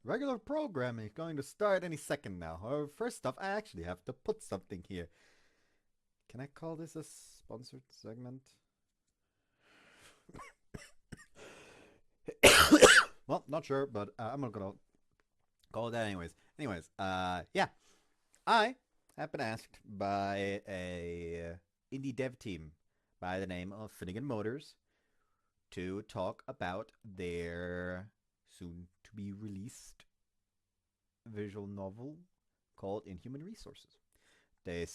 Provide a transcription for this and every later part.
Regular programming is going to start any second now. However, first off, I actually have to put something here. Can I call this a sponsored segment? Well, not sure, but I'm not gonna call it that anyways. Yeah, I have been asked by a indie dev team by the name of Finnegan Motors to talk about their soon to be released visual novel called Inhuman Resources. They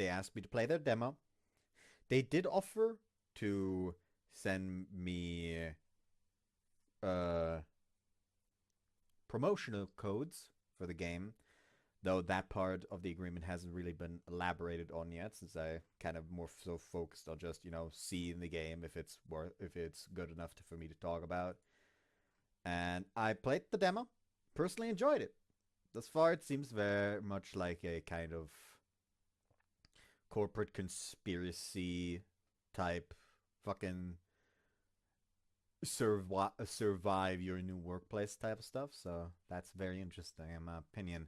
asked me to play their demo. They did offer to send me uh, promotional codes for the game, though that part of the agreement hasn't really been elaborated on yet, since I kind of more so focused on just seeing the game if it's good enough for me to talk about. And I played the demo, personally enjoyed it. Thus far, it seems very much like a kind of corporate conspiracy type fucking survive your new workplace type of stuff. So that's very interesting in my opinion.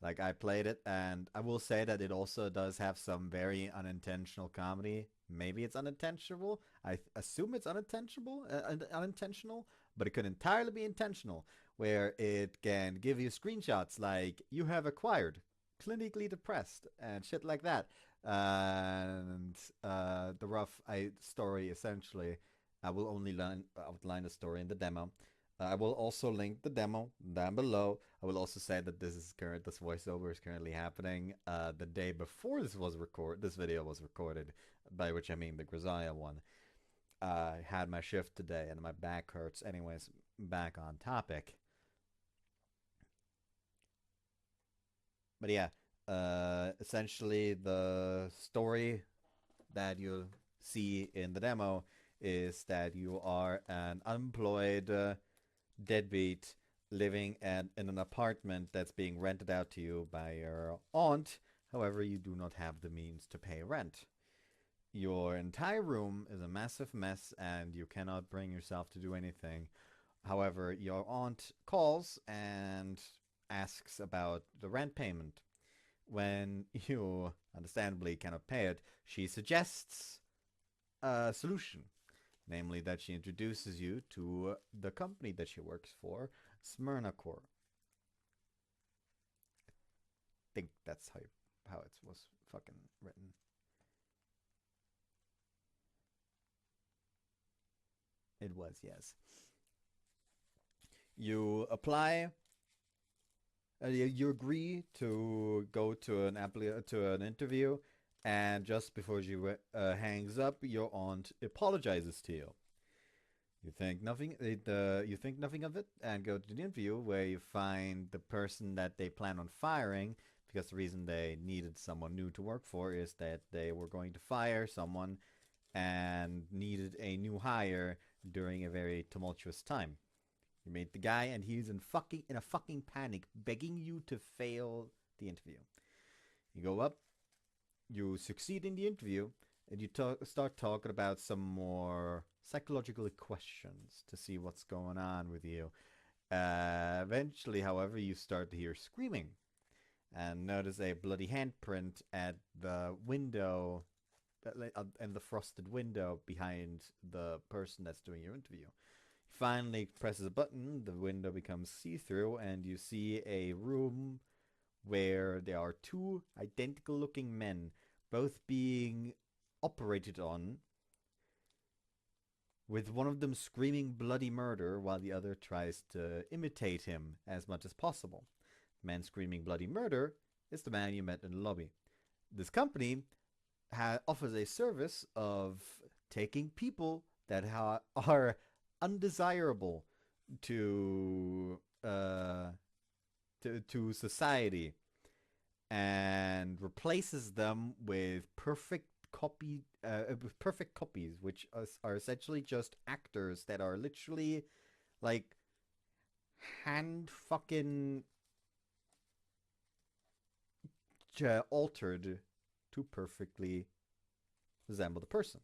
Like I played it, and I will say that it also does have some very unintentional comedy. Maybe it's unintentional. I assume it's unintentional, but it could entirely be intentional, where it can give you screenshots like you have acquired clinically depressed and shit like that. And the story essentially, I will only outline the story in the demo. I will also link the demo down below. I will also say that this voiceover is currently happening the day before this video was recorded, by which I mean the Grisaia one. I had my shift today and my back hurts. Anyways, back on topic. But yeah, essentially the story that you see in the demo is that you are an unemployed deadbeat living in an apartment that's being rented out to you by your aunt. However, you do not have the means to pay rent. Your entire room is a massive mess and you cannot bring yourself to do anything. However, your aunt calls and asks about the rent payment. When you understandably cannot pay it, she suggests a solution, namely that she introduces you to the company that she works for, Smyrna Core. I think that's how it was fucking written. It was, yes. You apply. You agree to go to an interview, and just before she hangs up, your aunt apologizes to you. You think nothing of it, and go to the interview where you find the person that they plan on firing, because the reason they needed someone new to work for is that they were going to fire someone and needed a new hire during a very tumultuous time. You meet the guy, and he's in a fucking panic, begging you to fail the interview. You go up, you succeed in the interview, and you start talking about some more psychological questions to see what's going on with you. Eventually, however, you start to hear screaming and notice a bloody handprint at the window, in the frosted window behind the person that's doing your interview. He finally presses a button, the window becomes see through, and you see a room where there are two identical looking men, both being operated on, with one of them screaming bloody murder while the other tries to imitate him as much as possible. The man screaming bloody murder is the man you met in the lobby. This company offers a service of taking people that are undesirable to to society and replaces them with perfect copies, which are essentially just actors that are literally like hand fucking altered to perfectly resemble the person.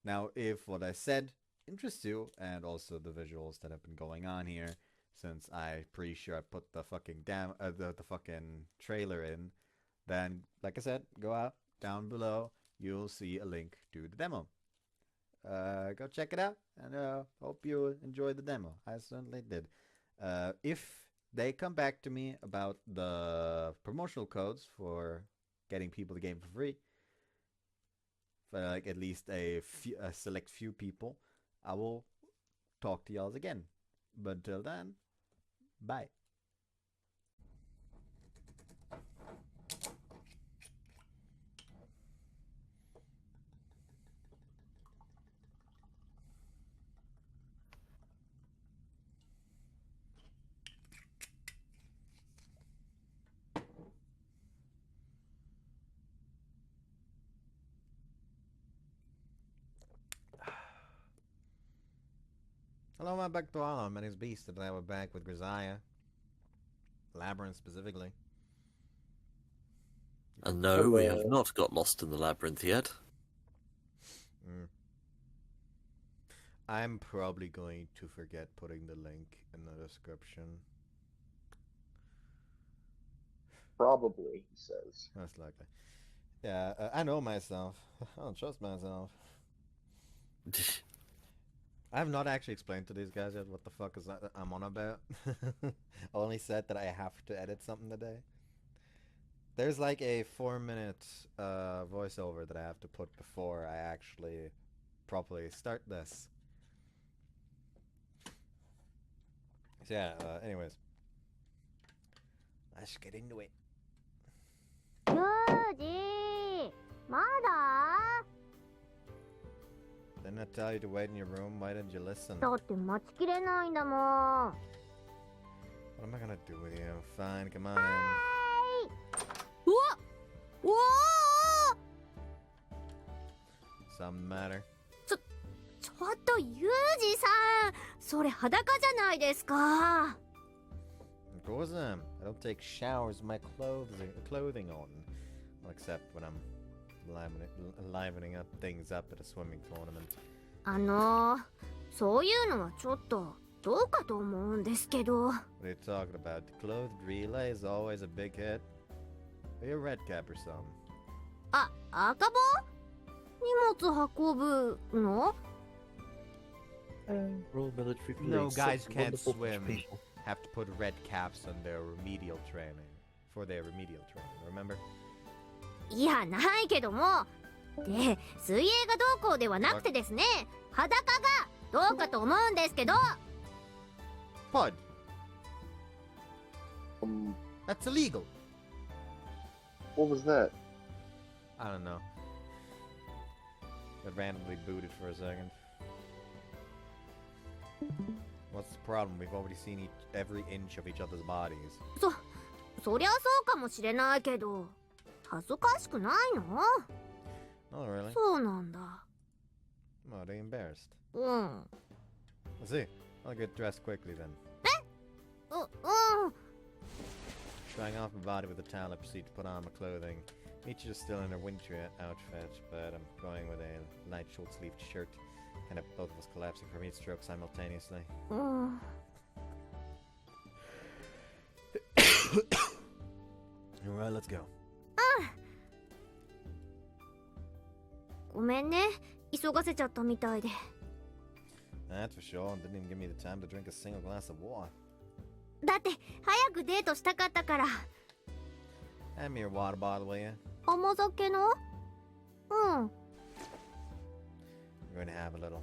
Now, if what I said interests you, and also the visuals that have been going on here, since I'm pretty sure I put the fucking the fucking trailer in, then like I said, go out down below. You'll see a link to the demo. Go check it out, and hope you enjoy the demo. I certainly did. If they come back to me about the promotional codes for getting people the game for free, for like at least a select few people, I will talk to y'all again. But until then, bye. Hello, my back to all. My name's Beast, today we're back with Grisaia. Labyrinth specifically. And no, we have not got lost in the labyrinth yet. I'm probably going to forget putting the link in the description. Probably, he says. Most likely. Yeah, I know myself. I don't trust myself. I have not actually explained to these guys yet what the fuck is I'm on about. I only said that I have to edit something today. There's like a 4-minute voiceover that I have to put before I actually properly start this. So yeah, anyways. Let's get into it. Yuji! Mada? Didn't I tell you to wait in your room? Why didn't you listen? だって待ちきれないんだもん。 What am I gonna do with you? Fine, come on in. うわっおー Something matter? ちょっとユージさん、それ裸じゃないですか。 Of course I am. I don't take showers with my clothing on. Well, except when I'm livening up things up at a swimming tournament. そういうのはちょっとどうかと思うんですけど。 What are you talking about? The clothed relay is always a big hit? Are you a red cap or something? あ、赤棒？荷物運ぶの？ Royal Military Police. No, guys such can't wonderful swim. people. Have to put red caps on their remedial training. For their remedial training, remember? いや、ないけども。で、水泳がどうこうではなくてですね、裸がどうかと思うんですけど。 Pud! That's illegal! What was that? I don't know. Got randomly booted for a second. What's the problem? We've already seen every inch of each other's bodies. そりゃそうかもしれないけど、恥ずかしくないの？ Oh, really? そうなんだ。 Oh, are they embarrassed? うん。 Let's see. I'll get dressed quickly then. うん。 Drying off my body with a towel, I proceed to put on my clothing. Michiru's still in her winter outfit, but I'm going with a light short-sleeved shirt. Kind of both of us collapsing from heat stroke simultaneously. うん。 Alright, let's go. ごめんね、急がせちゃったみたいで。 That's for sure, and didn't even give me the time to drink a single glass of water. だって早くデートしたかったから。 Hand me your water bottle, will you? 甘酒の？うん。 I'm going to have a little.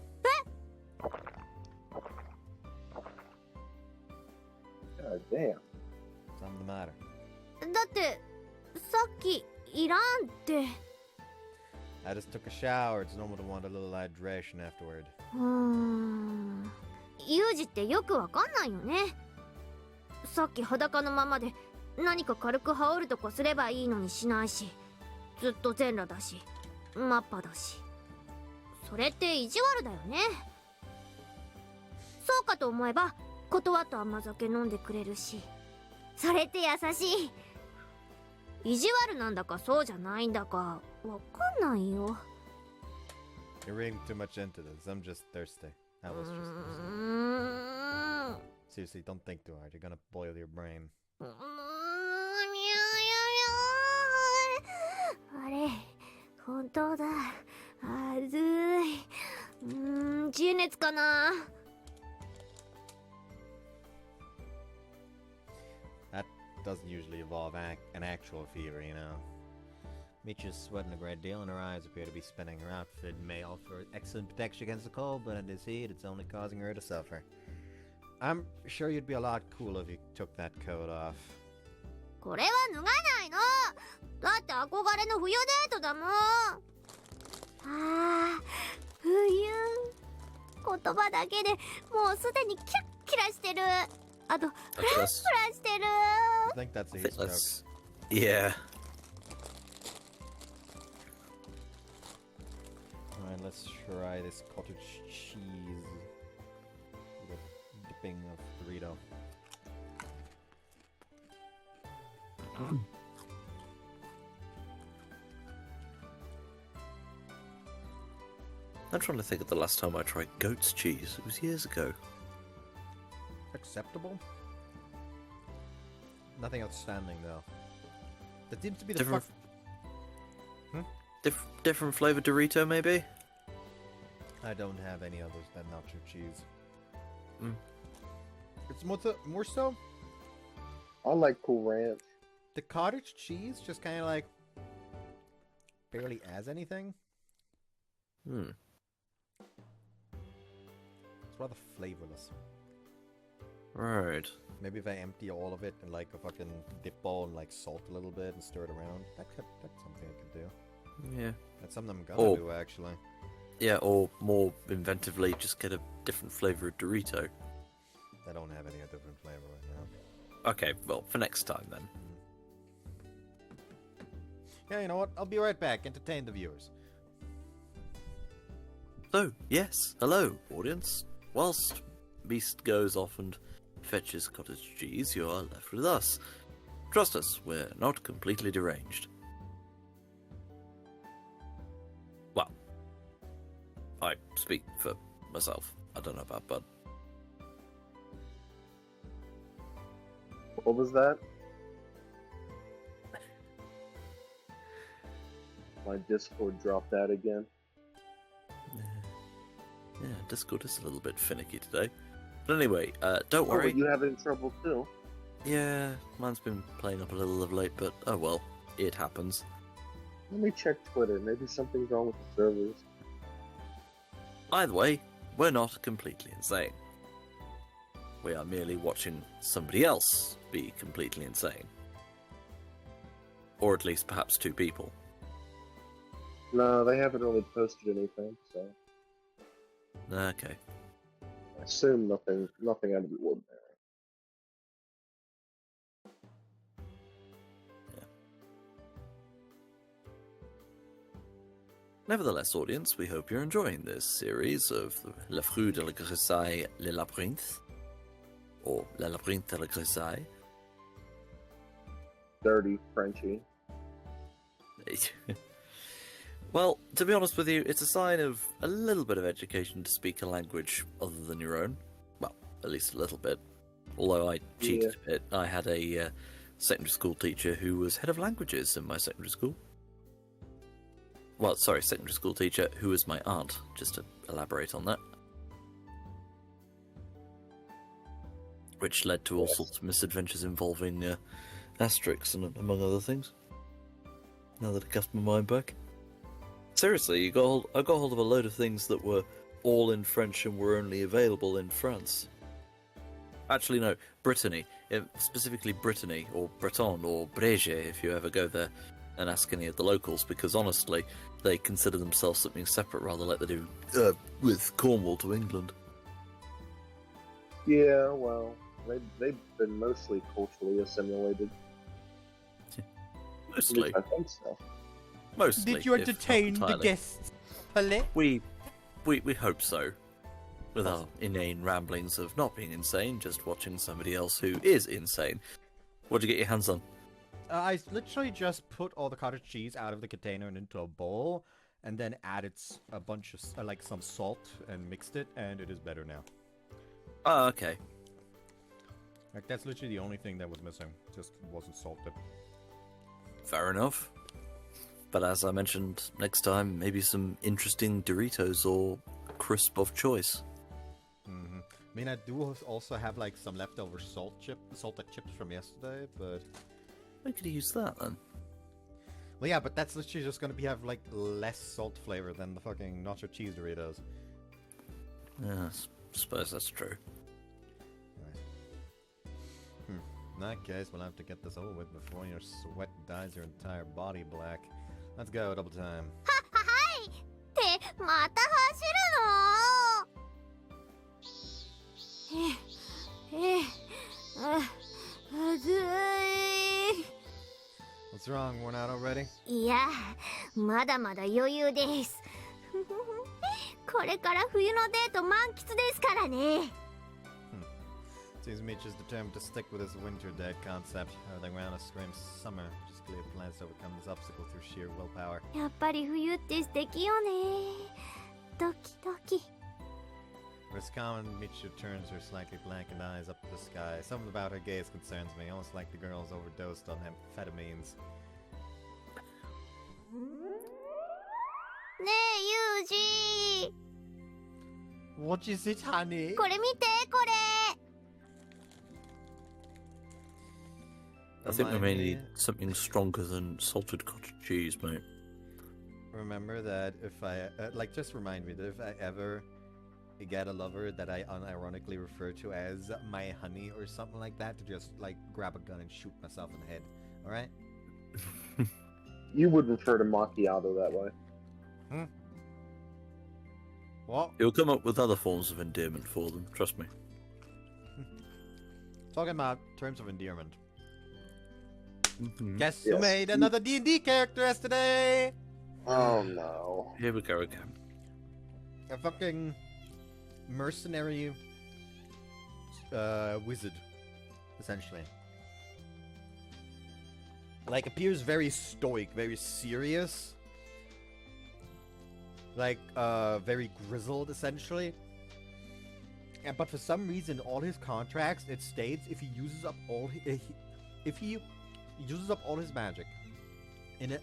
God damn. Something the matter. だってさっきいらんって。 I just took a shower. It's normal to want a little hydration afterward. ユージってよくわかんないよね。さっき裸のままで何か軽く羽織るとこすればいいのにしないし、ずっと全裸だし、マッパだし。それって意地悪だよね。そうかと思えば断った甘酒飲んでくれるし、それって優しい。意地悪なんだかそうじゃないんだかわかんないよ。 You're reading too much into this. I'm just thirsty. I was just thirsty. Seriously, don't think too hard. You're gonna boil your brain. あれ、本当だ。あずい。知恵熱かな。That doesn't usually involve an actual fever, you know. Michi's sweating a great deal and her eyes appear to be spinning. Her outfit may offer excellent protection against the cold, but in this heat, it's only causing her to suffer. I'm sure you'd be a lot cooler if you took that coat off. これは脱がないの。だって憧れの冬デートだもん。冬。言葉だけでもうすでにキラッキラしてる。あと、フラフラしてる。I think that's a heat stroke. Yeah. Alright, let's try this cottage cheese with a dipping of burrito. I'm trying to think of the last time I tried goat's cheese. It was years ago. Acceptable? Nothing outstanding though. That seems to be the Different, fuck. different flavor Dorito, maybe? I don't have any others than nacho cheese. Mm. It's more so I like Cool Ranch. the cottage cheese just kind of like barely adds anything. Hmm. It's rather flavorless. Right. Maybe if I empty all of it in like a fucking dip bowl and like salt a little bit and stir it around, that's something I could do. Yeah. That's something I'm gonna Oh. do actually. Yeah, or more inventively, just get a different flavor of Dorito. I don't have any different flavor right now. Okay, well, for next time then. Yeah, you know what? I'll be right back. Entertain the viewers. So, yes, hello, audience. Whilst Beast goes off and fetches cottage cheese, you are left with us. Trust us, we're not completely deranged. Well, I speak for myself. I don't know about Bud. What was that? My Discord dropped out again. Yeah, Discord is a little bit finicky today. But anyway, don't Oh, worry. but you having trouble too? Yeah, mine's been playing up a little of late, but oh well, it happens. Let me check Twitter. Maybe something's wrong with the servers. Either way, we're not completely insane. We are merely watching somebody else be completely insane. Or at least perhaps two people. No, they haven't really posted anything, so Okay. I assume nothing out of the ordinary. Nevertheless, audience, we hope you're enjoying this series of Labyrinth of Grisaia, Le Labyrinth, or Le Labyrinth of Grisaia. Dirty Frenchie. Well, to be honest with you, it's a sign of a little bit of education to speak a language other than your own. Well, at least a little bit. Although I cheated a bit. I had a secondary school teacher who was head of languages in my secondary school. Well, sorry, secondary school teacher who was my aunt, just to elaborate on that. Which led to all sorts of misadventures involving asterisks and among other things. Now that I cast my mind back. Seriously, I got hold of a load of things that were all in French and were only available in France. Actually, no, Brittany. Specifically Brittany, or Breton, or Brege, if you ever go there and ask any of the locals, because honestly, they consider themselves something separate rather like they do with Cornwall to England. Yeah, well, they've been mostly culturally assimilated. At Mostly. least I think so. Mostly. Did you if not entertain the entirely. guests, Palette? We hope so. With our inane ramblings of not being insane, just watching somebody else who is insane. What'd you get your hands on? I literally just put all the cottage cheese out of the container and into a bowl, and then added a bunch of like some salt and mixed it, and it is better now. Oh, okay. Like, that's literally the only thing that was missing. Just wasn't salted. Fair enough. But as I mentioned, next time, maybe some interesting Doritos or crisp of choice. Mm-hmm. I mean, I do also have like some leftover salted chips from yesterday, but I could use that then. well, yeah, but that's literally just gonna have like less salt flavor than the fucking nacho cheese Doritos. Yeah, I suppose that's true. In that case, we'll have to get this over with before your sweat dyes your entire body black. Let's go, double time. はいってまた走るの暑い What's wrong? Worn out already? いやまだまだ余裕ですこれから冬のデート満喫ですからね Seems Mitch is determined to stick with his winter date concept. Everything around us screams summer. Just clear plans to overcome this obstacle through sheer willpower. やっぱり冬って素敵よねドキドキ For his comment, Michiru turns her slightly blackened eyes up to the sky. Something about her gaze concerns me, almost like the girl's overdosed on amphetamines. ねえユージ What is it, honey? これ見てこれ I think we Remind may me- need something stronger than salted cottage cheese, mate. Remember that if I, just remind me that if I ever get a lover that I unironically refer to as my honey or something like that, to just, like, grab a gun and shoot myself in the head. Alright? You would refer to macchiato that way. What? You'll come up with other forms of endearment for them, trust me. Talking about terms of endearment. Mm-hmm. Guess who Yes. made another D&D character yesterday? Oh no. Here we go again. A fucking mercenary wizard, essentially. Like, appears very stoic, very serious. Like, very grizzled, essentially. And, but for some reason, all his contracts, it states if he uses up all if he uses up all his magic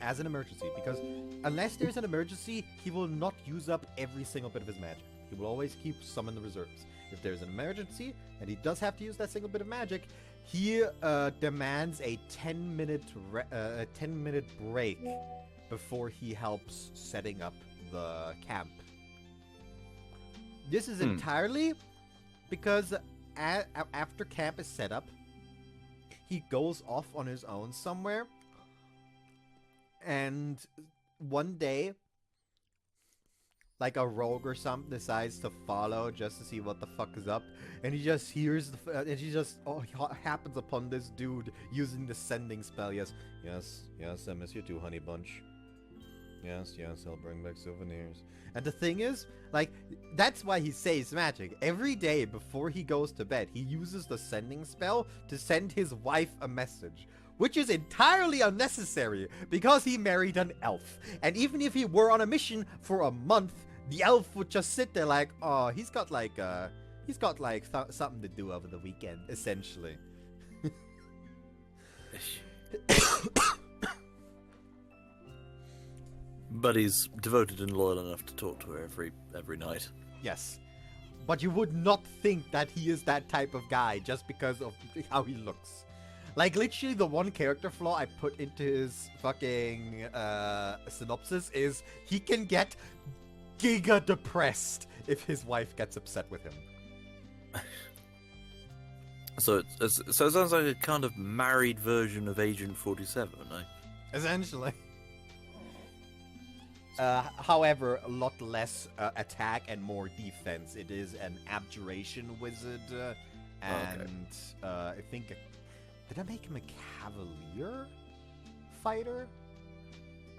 as an emergency, because unless there's an emergency, he will not use up every single bit of his magic. He will always keep some in the reserves. If there's an emergency and he does have to use that single bit of magic, he demands a 10-minute break before he helps setting up the camp. This is entirely because after camp is set up, he goes off on his own somewhere, and one day, like a rogue or something decides to follow just to see what the fuck is up, and he just hears and he just happens upon this dude using the sending spell. Yes, I miss you too, honey bunch. Yes, I'll bring back souvenirs. And the thing is, like, that's why he saves magic. Every day before he goes to bed, he uses the sending spell to send his wife a message. Which is entirely unnecessary, because he married an elf. And even if he were on a mission for a month, the elf would just sit there like, oh, he's got something to do over the weekend, essentially. But he's devoted and loyal enough to talk to her every night. Yes. But you would not think that he is that type of guy just because of how he looks. Like, literally the one character flaw I put into his fucking synopsis is he can get giga depressed if his wife gets upset with him. So it sounds like a kind of married version of Agent 47, eh? Essentially. However, a lot less attack and more defense. It is an abjuration wizard, and I think... Did I make him a cavalier fighter?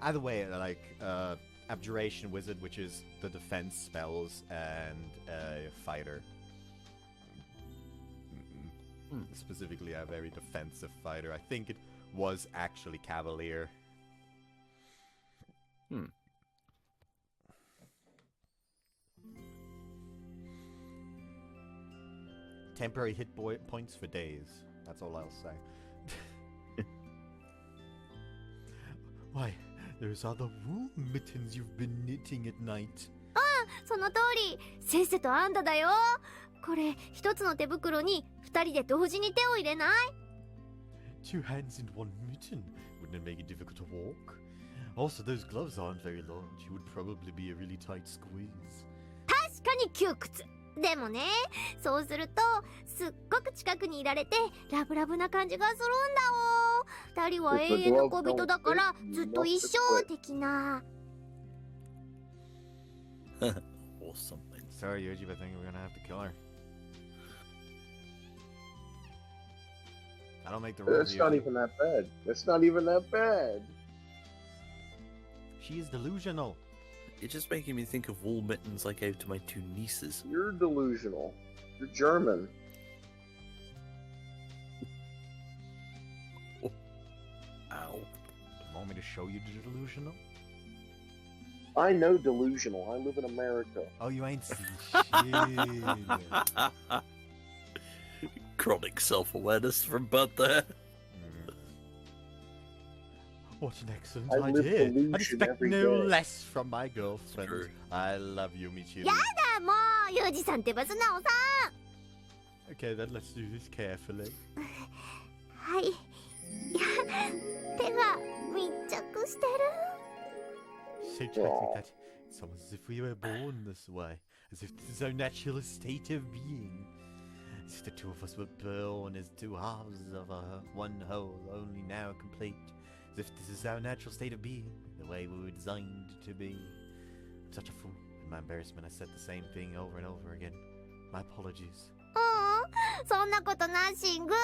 Either way, like, abjuration wizard, which is the defense spells, and a fighter. Specifically, a very defensive fighter. I think it was actually cavalier. temporary points for days. That's all I'll say. Why, those are the wool mittens you've been knitting at night. その通り、せっせとあんただよ。これ一つの手袋に二人で同時に手を入れない？ Two hands in one mitten. Wouldn't it make it difficult to walk? Also, those gloves aren't very large. It would probably be a really tight squeeze. 確かに窮屈。でもね、そうするとすっごく近くにいられてラブラブな感じがするんだお。二人は永遠の恋人だからずっと一生的な。or something. Sorry, Yuji, but I think we're gonna have to kill her. I don't make the rules. It's not even that bad. It's not even that bad. She is delusional. You're just making me think of wool mittens I gave to my two nieces. You're delusional. You're German. Ow. You want me to show you the delusional? I know delusional. I live in America. Oh, you ain't seen shit. Chronic self-awareness from birth there. What an excellent I live idea. delusion I'd expect every no day. less from my girlfriend. True. I love you, Michiru. やだもう、ユージさんってば素直さ。 Okay, then let's do this carefully. はい。いや、手が密着してる。 So tightly that it's almost as if we were born this way, as if this is our natural state of being. As if the two of us were born as two halves of one whole, only now complete. As if this is our natural state of being, the way we were designed to be. I'm such a fool. In my embarrassment, I said the same thing over and over again. My apologies. そんなことなしんぐ。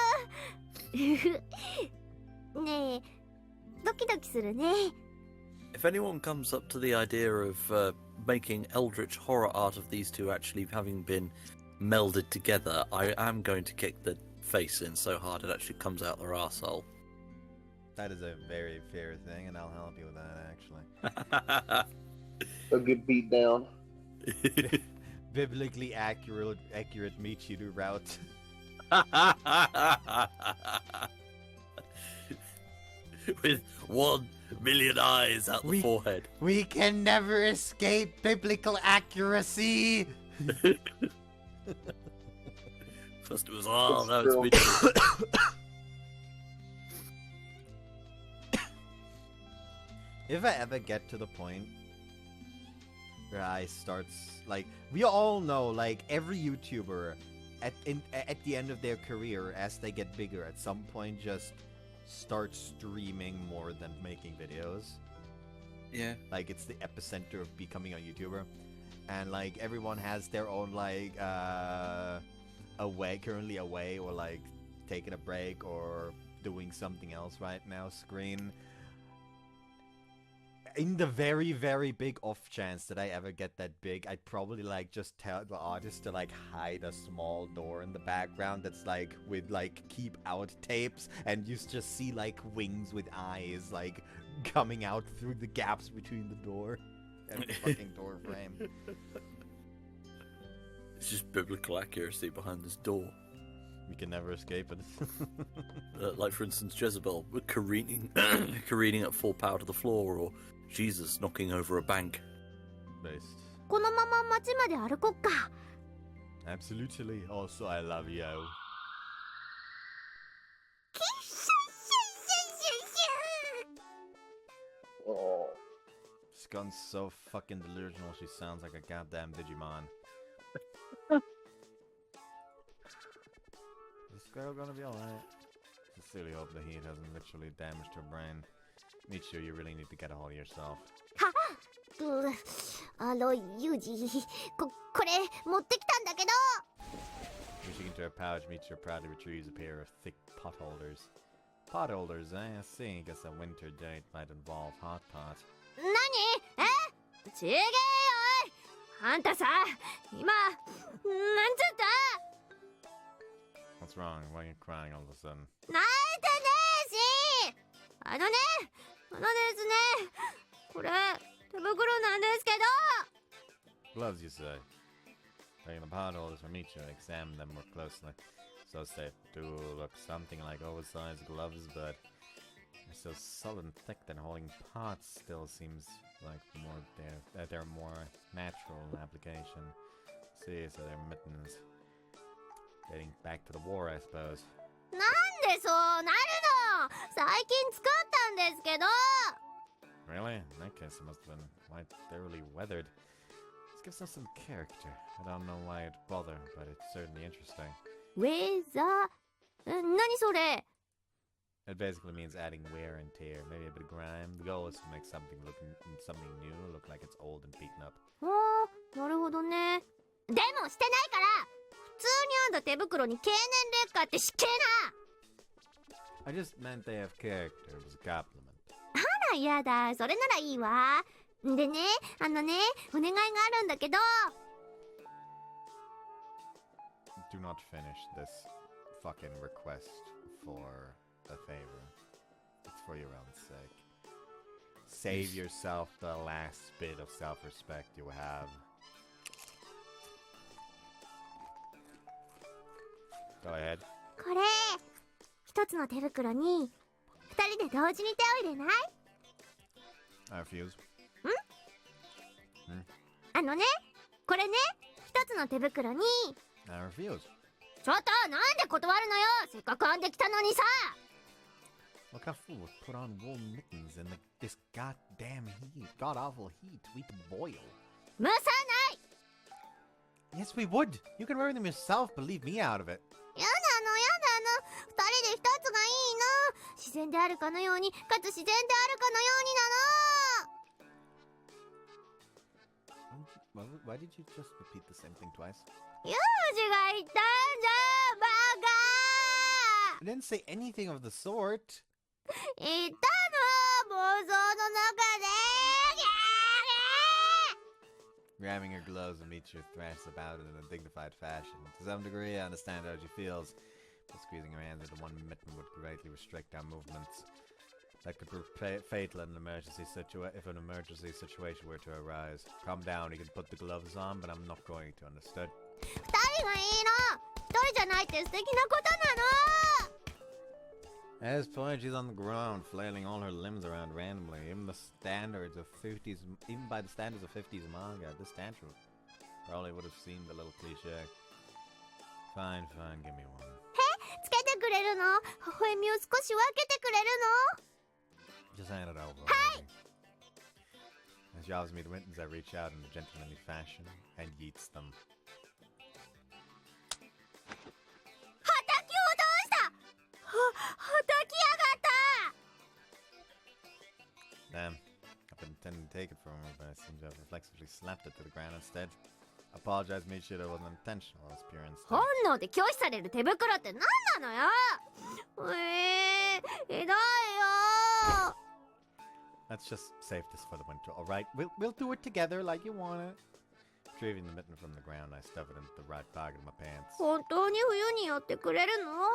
ねえ、ドキドキするね。 If anyone comes up to the idea of making eldritch horror art of these two actually having been melded together, I am going to kick the face in so hard it actually comes out their arsehole. That is a very fair thing, and I'll help you with that, actually. A good beat down. Biblically accurate Michiru-Route. With 1 million eyes out the forehead. We can never escape biblical accuracy! First it was, oh, that was Michiru. If I ever get to the point where I start, like, we all know, like, every YouTuber at the end of their career, as they get bigger, at some point just start streaming more than making videos. Yeah. Like, it's the epicenter of becoming a YouTuber. And, like, everyone has their own, like, currently away, or, like, taking a break, or doing something else right now, screen. In the very, very big off chance that I ever get that big, I'd probably, like, just tell the artist to, like, hide a small door in the background that's, like, with, like, keep out tapes, and you just see, like, wings with eyes, like, coming out through the gaps between the door and the fucking door frame. It's just biblical accuracy behind this door. We can never escape it. Like, for instance, Jezebel careening, careening at full power to the floor, or Jesus knocking over a bank. Based. このまま街まで歩こっか。 Absolutely. Also, I love you. Oh. This gun's so fucking delusional, she sounds like a goddamn Digimon. Is this girl gonna be alright? Sincerely hope the heat hasn't literally damaged her brain. Michiru, you really need to get a hold of yourself. ユージ、これ持ってきたんだけど。 Reaching into her pouch, Michiru proudly retrieves a pair of thick pot holders. Pot holders, eh? I see. Guess a winter date might involve hot pot. 何？え？ちげえよおい。あんたさ、今なんつった？ What's wrong? Why are you crying all of a sudden? 泣いてねえし。あのですね。これ手袋なんですけど。 Gloves, you say? Taking the potholes from each to examine them more closely. So they do look something like oversized gloves, but they're so solid and thick that holding pots still seems like they're more natural application. See, so they're mittens. Dating back to the war, I suppose. なんでそうなるの？最近作ったんですけど。 Really? In that case, it must have been quite thoroughly weathered. This gives us some character. I don't know why it'd bother, but it's certainly interesting. ウェザー？何それ？ It basically means adding wear and tear, maybe a bit of grime. The goal is to make something new look like it's old and beaten up. ああ、なるほどね。でもしてないから。普通に編んだ手袋に経年劣化って失敬な。 I just meant they have character. It was a compliment. あらやだ、それならいいわ。でね、お願いがあるんだけど。 Do not finish this fucking request for a favor. It's for your own sake. Save yourself the last bit of self-respect you have. Go ahead. これ、一つの手袋に二人で同時に手を入れない？ I refuse. これね、一つの手袋に。 I refuse. ちょっと、なんで断るのよ。せっかく編んできたのにさ。 What kind of fool would put on wool mittens in this goddamn heat, god-awful heat? We'd boil. 蒸さない。 Yes, we would. You can wear them yourself, but leave me out of it. やだの。二人で一つがいいの。自然であるかのように、かつ自然であるかのようになの。 Why did you just repeat the same thing twice? ユージが言ったんじゃん、バカ。 I didn't say anything of the sort. 言ったの、妄想の中で。 Grabbing her gloves, Michiru thrashes about it in a dignified fashion. To some degree, I understand how she feels, but squeezing her hands into one mitten would greatly restrict our movements. That could prove fatal in an emergency if an emergency situation were to arise. Calm down, you can put the gloves on, but I'm not going to, understood? 二人がいいの。一人じゃないって素敵なことなの。 At this point, she's on the ground, flailing all her limbs around randomly. Even by the standards of 50s manga, this tantrum probably would have seemed a little cliche. Fine, give me one. つけてくれるの？微笑みを少し分けてくれるの？ Just hand it over. Already. As she offers me the mittens, I reach out in a gentlemanly fashion and yeets them. はたき落とした。はたきやがった。 Damn. I've been intending to take it from her, but I seem to have reflexively slapped it to the ground insteed. I apologize, Michiru, that wasn't intentional. It was pure instinct. 本能で拒否される手袋って何なのよ。ひどいよ。 Let's just save this for the winter, alright? We'll do it together like you want it. Retrieving the mitten from the ground, I stuff it into the right pocket of my pants. 本当に冬にやってくれるの？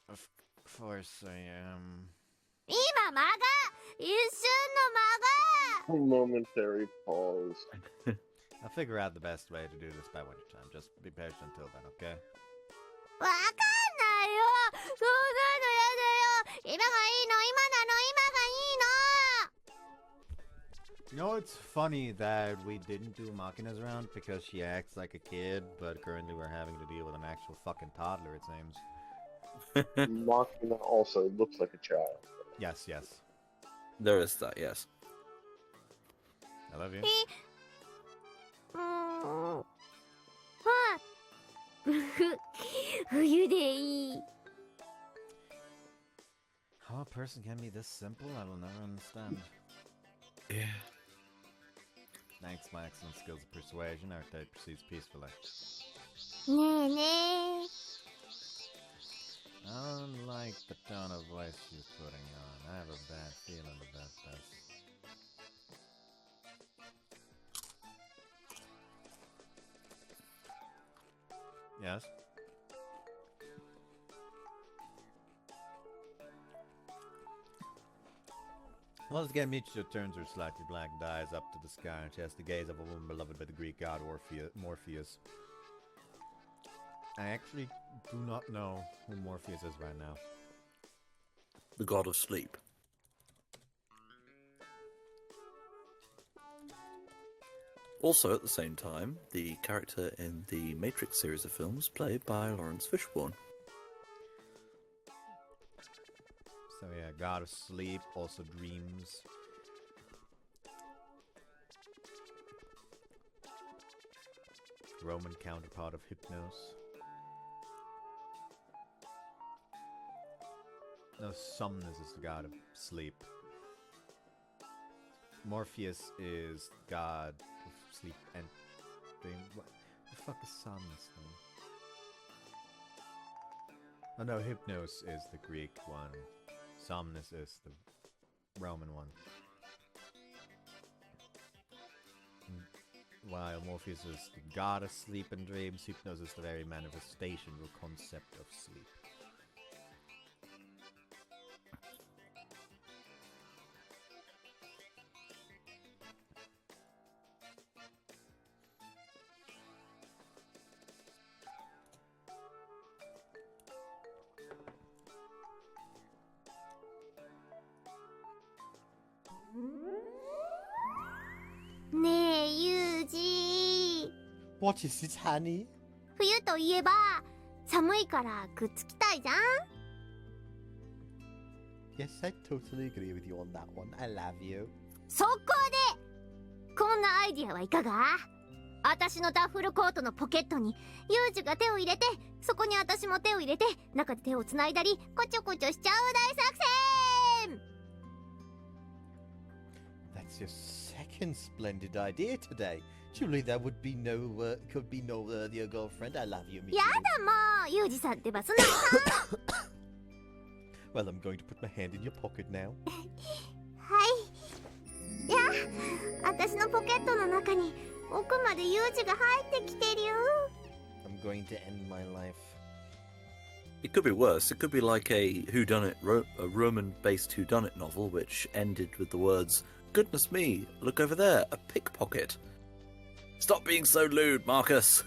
Of course I am. 今間が一瞬の間が。 Momentary pause. I'll figure out the best way to do this by wintertime. Just be patient until then, okay? わかんないよ。そうなのやだよ。今がいいの、今なの、今がいいの。 You know, it's funny that we didn't do Machina's round because she acts like a kid, but currently we're having to deal with an actual fucking toddler, it seems. Machina also looks like a child. Yes. There is that, yes. I love you. はあ。冬でいい。 How a person can be this simple, I will never understand. Yeah. Thanks to my excellent skills of persuasion, our date proceeds peacefully. ねえねえ。 I don't like the tone of voice she's putting on. I have a bad feeling about this. Yes? Once again, Michiru turns her slightly black eyes up to the sky, and she has the gaze of a woman beloved by the Greek god Morpheus. I actually do not know who Morpheus is right now. The god of sleep. Also, at the same time, the character in the Matrix series of films played by Lawrence Fishburne. So yeah, god of sleep, also dreams. Roman counterpart of Hypnos. No, Somnus is the god of sleep. Morpheus is god of sleep and dream. What the fuck is Somnus then? Oh no, Hypnos is the Greek one. Somnus is the Roman one. While Morpheus is the god of sleep and dreams, Hypnos is the very manifestation or concept of sleep. What is it, honey? 冬といえば寒いからくっつきたいじゃん。 Yes, I totally agree with you on that one. I love you. そこでこんなアイディアはいかが？私のダッフルコートのポケットにユージが手を入れて、そこに私も手を入れて、中で手をつないだりこちょこちょしちゃう大作戦。 That's your second splendid idea today. Surely there would be could be no worthier girlfriend. I love you, Michiru. やだもう、ユージさんってばそんなのさ。 Well, I'm going to put my hand in your pocket now. はい。いや、私のポケットの中に奥までユージが入ってきてるよ。 I'm going to end my life. It could be worse. It could be like a whodunit, a Roman-based whodunit novel, which ended with the words, "Goodness me, look over there, a pickpocket." Stop being so lewd, Marcus.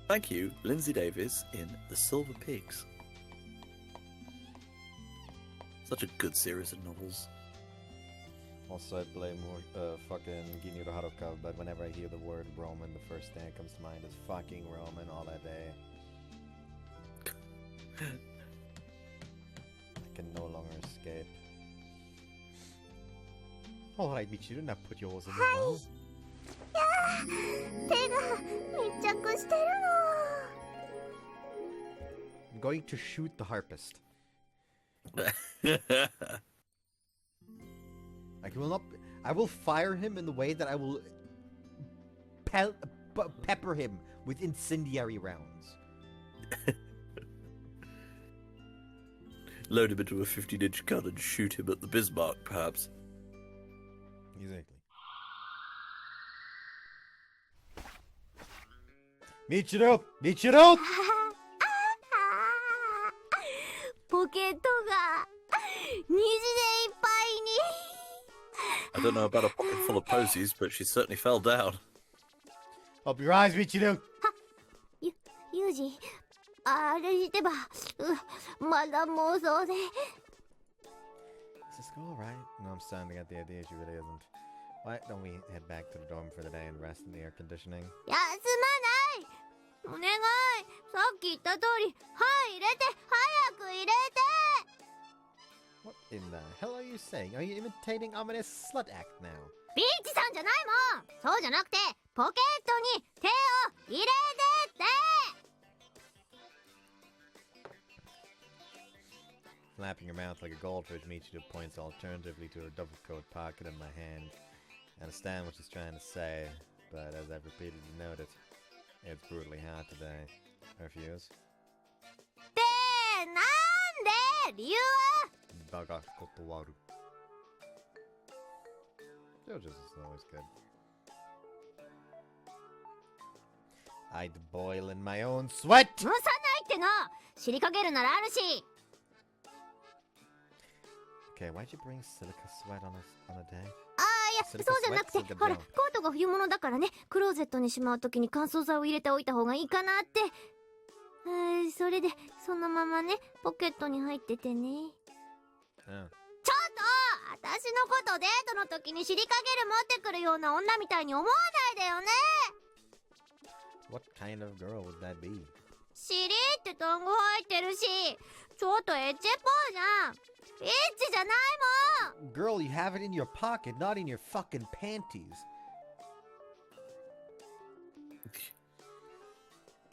Thank you, Lindsay Davies in The Silver Pigs. Such a good series of novels. Also, I blame fucking Ginyu Haruka, but whenever I hear the word Roman, the first thing that comes to mind is fucking Roman all that day. I can no longer escape. Alright, Michiru, now put yours in the well. いやー、手が密着してるの。 I'm going to shoot the harpist. I will fire him in the way that I will pepper him with incendiary rounds. Load him into a 50-inch gun and shoot him at the Bismarck, perhaps. Exactly. Michiru! Michiru! ポケットが虹でいっぱいに。 I don't know about a pocket full of posies, but she certainly fell down. Up your eyes, Michiru! ユージ、あれしてば、まだ妄想で。 Is this girl alright? No, I'm starting to get the idea she really isn't. Why don't we head back to the dorm for the day and rest in the air conditioning? 休まない。お願い。さっき言った通り、歯入れて、早く入れて。 What in the hell are you saying? Are you imitating ominous slut act now? ビーチさんじゃないもん。そうじゃなくて、ポケットに手を入れてって。 Flapping her mouth like a goldfish, Michiru points alternatively to her double coat pocket in my hand. I understand what she's trying to say, but as I've repeatedly noted, it's brutally hot today. I refuse. ってなんで？理由は？ だが断る. JoJo's is always good. I'd boil in my own sweat! 蒸さないっての。知りかけるならあるし。Okay, why'd you bring silica sweat on a day? いや、そうじゃなくて、ほら、コートが冬物だからね、クローゼットにしまうときに乾燥剤を入れておいた方がいいかなって。それで、そのままね、ポケットに入っててね。Oh. ちょっと私のことデートの時に尻かげる持ってくるような女みたいに思わないでよね。 What kind of girl would that be? 尻って単語入ってるし、ちょっとエッチっぽいじゃん。エッチじゃないもん。 Girl, you have it in your pocket, not in your fucking panties.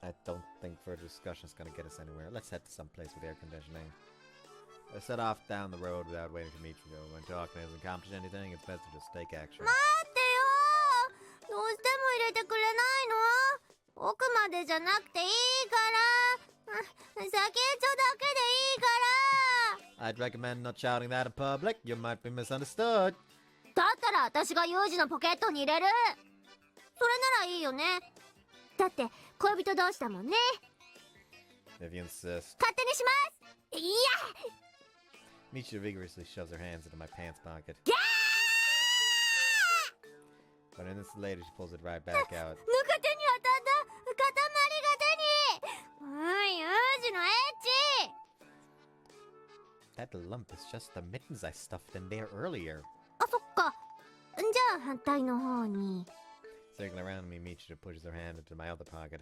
I don't think further discussion is gonna get us anywhere. Let's head to some place with air conditioning. I set off down the road without waiting for Michiru. When talking doesn't accomplish anything, it's best to just take action. 待ってよ、どうしても入れてくれないの？奥までじゃなくていいから、先っちょだけでいいから。 I'd recommend not shouting that in public. You might be misunderstood. だったら私がユージのポケットに入れる。それならいいよね。だって恋人同士だもんね。 If you insist. 勝手にします。いや、 Michiru vigorously shoves her hands into my pants pocket. But an instant later, she pulls it right back out. ぬか手に当たった塊が手に。ユージのエッチ。 That lump is just the mittens I stuffed in there earlier. あ、そっか。じゃあ反対の方に。 Circling around me, Michiru pushes her hand into my other pocket.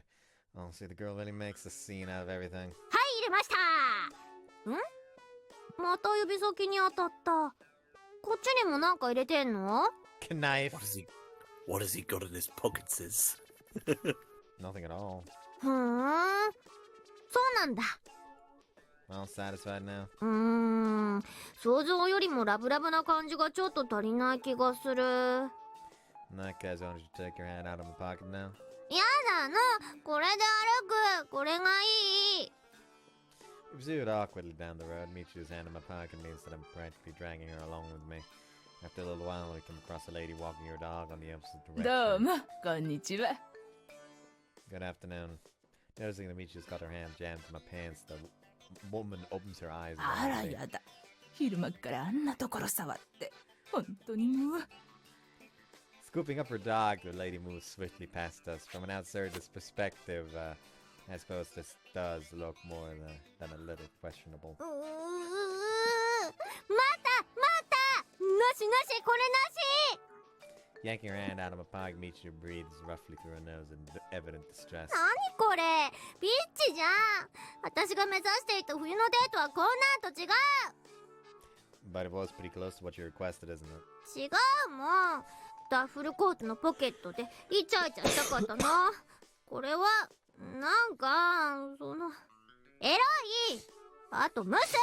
Oh, see, the girl really makes a scene out of everything. はい、入れました。また指先に当たった。こっちにもなんか入れてんの？ Knife. What has he got in his pockets? Nothing at all. そうなんだ。 Well, satisfied now? 想像よりもラブラブな感じがちょっと足りない気がする。 In that case, why don't you take your hand out of my pocket now? やだの、これで歩く。これがいい。 We pursued awkwardly down the road. Michiru's hand in my pocket means that I'm practically dragging her along with me. After a little while, we come across a lady walking her dog on the opposite どう direction. もこんにちは。 Good afternoon. Noticing that Michiru's got her hand jammed in my pants, the woman opens her eyes. あら wildly. やだ。昼間っからあんなところ触って。本当にもう。 Scooping up her dog, the lady moves swiftly past us. From an outsider's perspective, I suppose this does look more than a little questionable. またなしなし、これなし。 Yanking her hand out of my pocket, Michiru breathes roughly through her nose in evident distress. 何これ、ビッチじゃん。私が目指していた冬のデートはこんなんと違う。 But it was pretty close to what you requested, isn't it? 違うもん。ダッフルコートのポケットでイチャイチャしたかったな。これはなんかエロい。あとムス。ち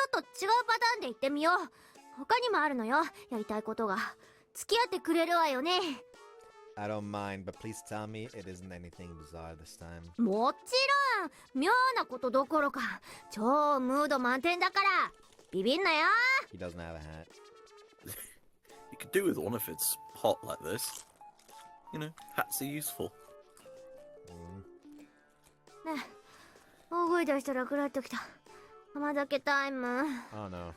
ょっと違うパターンで言ってみよう。他にもあるのよ、やりたいことが。付き合ってくれるわよね。 I don't mind, but please tell me it isn't anything bizarre this time. もちろん妙なことどころか超ムード満点だから、ビビんなよ。 He doesn't have a hat. You could do with one if it's hot like this. You know, hats are useful. ねえ、大声出したらくらっときた。甘酒タイム。 Oh no.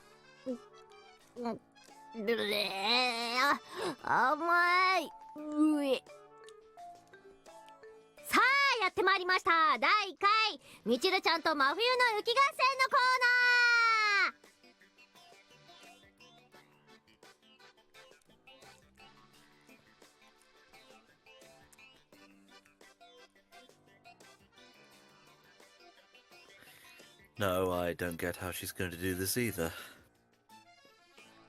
甘い。うえ。さあやってまいりました。第1回みちるちゃんと真冬の雪合戦のコーナー。 No, I don't get how she's going to do this either.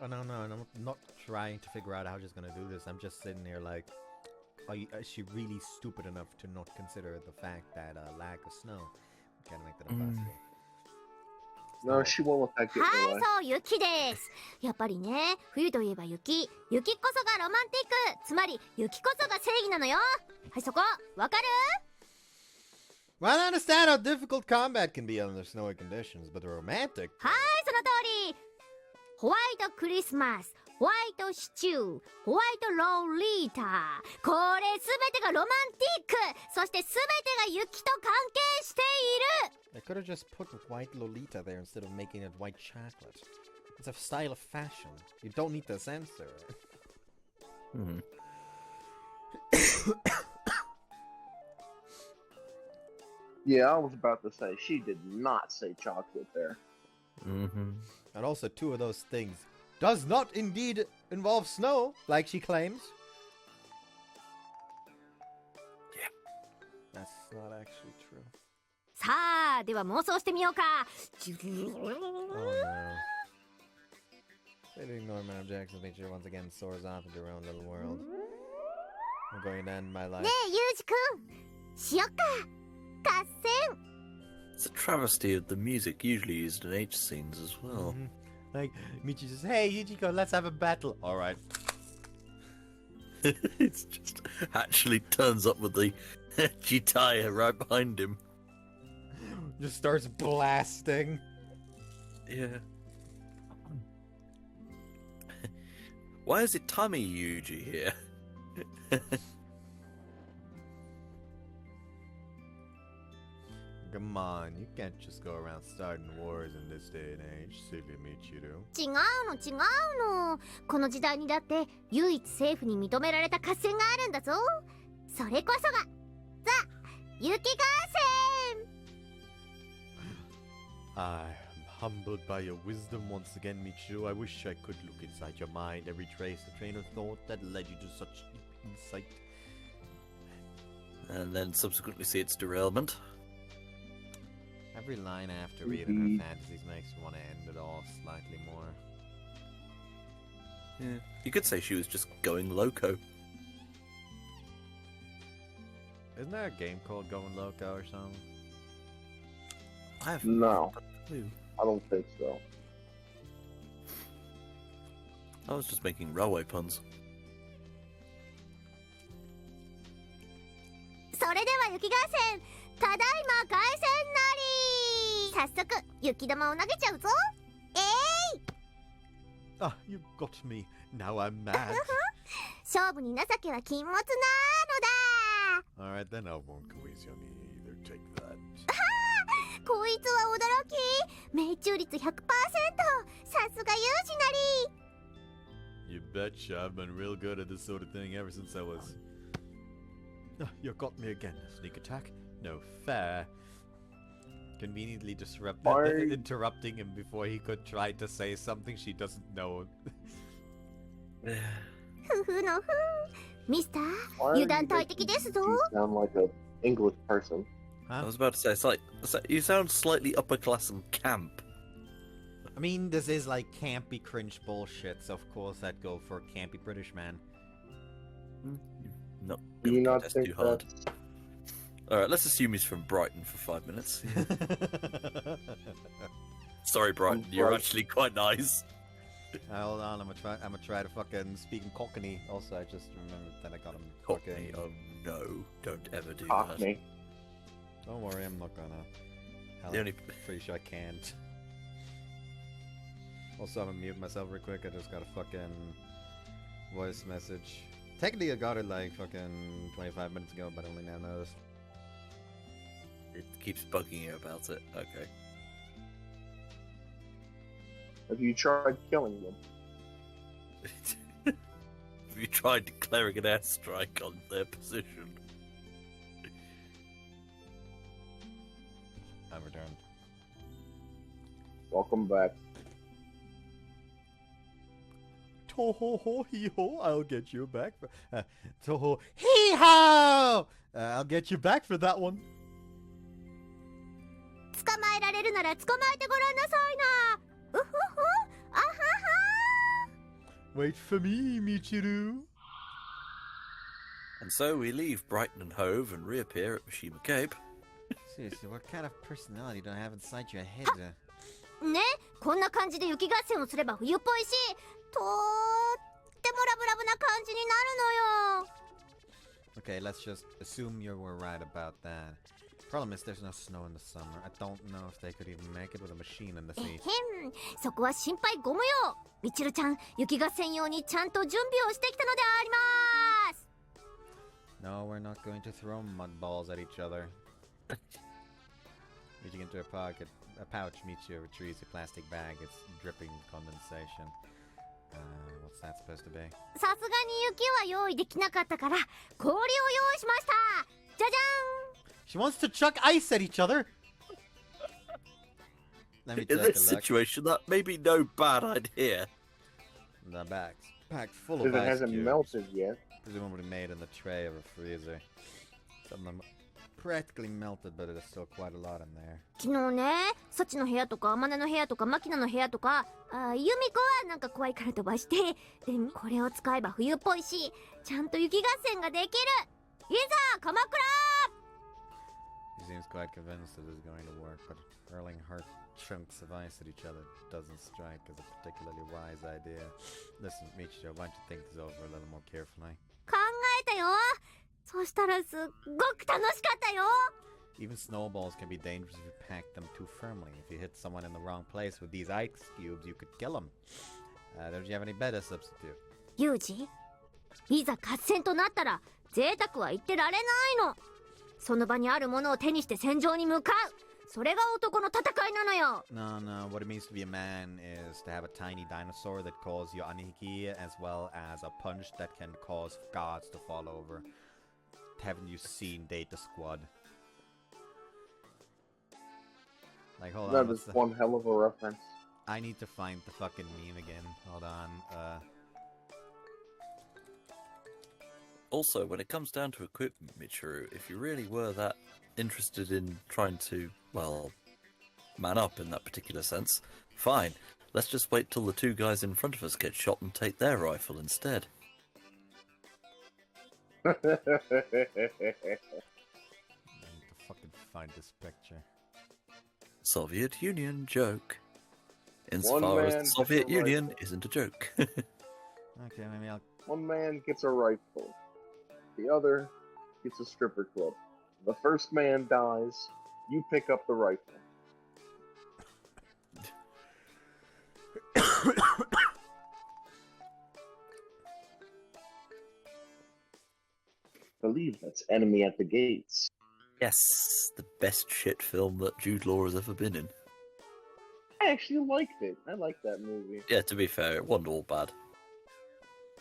Oh no, I'm not trying to figure out how she's gonna do this. I'm just sitting here like, is she really stupid enough to not consider the fact that lack of snow can make that impossible? No, she won't let that get は in い、 the way. そう、雪です。やっぱりね、冬といえば雪。雪こそがロマンティック。つまり、雪こそが正義なのよ。はい、そこ、わかる？ Well, I understand how difficult combat can be under snowy conditions, but romantic. はい、その通り。ホワイトクリスマス、ホワイトシチュー、ホワイトローリータ。これすべてがロマンティック。そしてすべてが雪と関係している。 I could have just put white Lolita there instead of making it white chocolate. It's a style of fashion. You don't need to censor it. Hmm. Yeah, I was about to say, she did not say chocolate there. Mm-hmm. And also, two of those things does not indeed involve snow, like she claims. Yeah. That's not actually true. さあでは妄想してみようか。 Oh no. They didn't ignore my objections. Nature once again soars off into her own little world. I'm going to end my life. ねえユージくんしよっか合戦。 It's a travesty of the music usually used in H scenes as well. Like, Michi says, hey, Yujiko, let's have a battle. Alright. It's just actually turns up with the Jitaya right behind him. Just starts blasting. Yeah. Why is it Tommy Yuji here? Come on, you can't just go around starting wars in this day and age, silly Michiru. 違うの違うの。この時代にだって唯一政府に認められた合戦があるんだぞ。それこそがザ・雪合戦。 I am humbled by your wisdom once again, Michiru. I wish I could look inside your mind and retrace the train of thought that led you to such deep insight. And then subsequently see its derailment. Every line after reading her fantasies makes me want to end it all slightly more. Yeah. You could say she was just going loco. Isn't there a game called Going Loco or something? I have No, clue. I don't think so. I was just making railway puns. それでは雪合戦ただいま凱旋なり。早速雪玉を投げちゃうぞ。 Ah, you got me. Now I'm mad. 勝負に情けは禁物なのだ。 Alright, then I won't quiz you either. Take that. こいつは驚き。命中率 100%。さすがユージなり。 You betcha. I've been real good at this sort of thing ever since I was... Ah, you got me again. Sneak attack? No fair. Conveniently interrupting him before he could try to say something she doesn't know. ふふのふ。ミスター Why are 油 you 断大敵 making ですぞ。 you sound like an English person? I was about to say, it's like you sound slightly upper class and camp. I mean, this is like campy cringe bullshit, so of course I'd go for a campy British man. No, Do you not contest think too hard. that? Alright, let's assume he's from Brighton for 5 minutes. Sorry, Brighton, you're Right. actually quite nice. Hold on, I'm gonna try to fucking speak in Cockney. Also, I just remembered that I got him Cockney, fucking... oh no, don't ever do Cockney. Don't worry, I'm not gonna. Hell, The only- I'm pretty sure I can't. Also, I'm gonna mute myself real quick. I just got a fucking voice message. Technically, I got it like fucking 25 minutes ago, but I only now noticed. It keeps bugging you about it. Okay. Have you tried killing them? Have you tried declaring an airstrike on their position? I've returned. Welcome back. Toho ho hee ho, I'll get you back. Toho hee ho! I'll get you back for that one. 捕まえられるなら捕まえてごらんなさいな。うふふ。あはは。 Wait for me, Michiru. And so we leave Brighton and Hove and reappear at Mishima Cape. Seriously, what kind of personality do I have inside your head? ね、こんな感じで雪合戦をすれば冬っぽいし、とってもラブラブな感じになるのよ。 Okay, let's just assume you were right about that. Problem is, there's no snow in the summer. I don't know if they could even make it with a machine in the えへ sea. ん、そこは心配ご無用。みちるちゃん、雪合戦用にちゃんと準備をしてきたのであります。 No, we're not going to throw mud balls at each other. You can enter a pouch. Michiru retrieves a plastic bag. It's dripping condensation. What's that supposed to be? さすがに雪は用意できなかったから氷を用意しました。じゃじゃ She wants to chuck ice at each other. Let me In take a this look. situation, that may be no bad idea. The bag's packed full Because of it ice hasn't cubes, melted yet. presumably made in the tray of a freezer. Some of them practically melted, but there's still quite a lot in there. 昨日ね、サチの部屋とかアマネの部屋とかマキナの部屋とか、ユミコはなんか怖いから飛ばして、でこれを使えば冬っぽいし、ちゃんと雪合戦ができる。いざ鎌倉。 He seems quite convinced that it's going to work, but hurling hard chunks of ice at each other doesn't strike as a particularly wise idea. Listen, Michiru, why don't you think this over a little more carefully? 考えたよ。そしたらすっごく楽しかったよ。 Even snowballs can be dangerous if you pack them too firmly. If you hit someone in the wrong place with these ice cubes, you could kill them. Don't you have any better substitute? ユージ、いざ合戦となったら贅沢は言ってられないの。その場にあるものを手にして戦場に向かう。それが男の戦いなのよ。 No, what it means to be a man is to have a tiny dinosaur that calls you aniki, as well as a punch that can cause gods to fall over. Haven't you seen Data Squad? Like, hold on. That what's is the- one hell of a reference. I need to find the fucking meme again. Hold on. Also, when it comes down to equipment, Michiru, if you really were that interested in trying to, well, man up in that particular sense, fine. Let's just wait till the two guys in front of us get shot and take their rifle instead. I need to fucking find this picture. Soviet Union joke. One Insofar as man the Soviet gets a Union rifle. isn't a joke. Okay, maybe I'll... One man gets a rifle. The other gets a stripper club. The first man dies. You pick up the rifle. Believe that's Enemy at the Gates. Yes, the best shit film that Jude Law has ever been in. I actually liked it. I liked that movie. Yeah, to be fair, it wasn't all bad.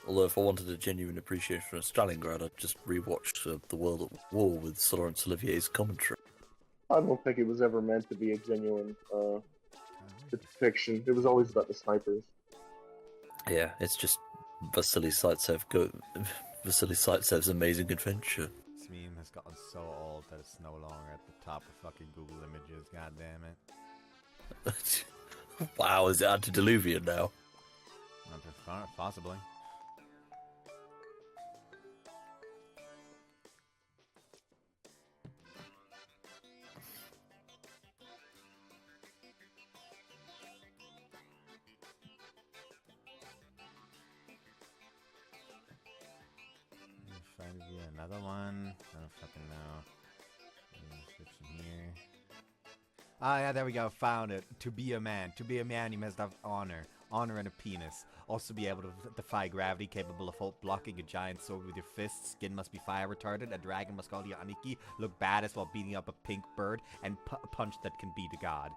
Although if I wanted a genuine appreciation for Stalingrad, I'd just rewatch The World at War with Laurence Olivier's commentary. I don't think it was ever meant to be a genuine depiction. It was always about the snipers. Yeah, it's just Vasily Zaitsev's amazing adventure. This meme has gotten so old that it's no longer at the top of fucking Google Images. God damn it. Wow, is it antediluvian now? Possibly. Find another one. I don't fucking know. Description here. Ah, yeah, there we go. Found it. To be a man. To be a man, you must have honor. Honor and a penis. Also be able to defy gravity, capable of blocking a giant sword with your fists. Skin must be fire retarded. A dragon must call you Aniki. Look badass while beating up a pink bird. And a punch that can beat a god.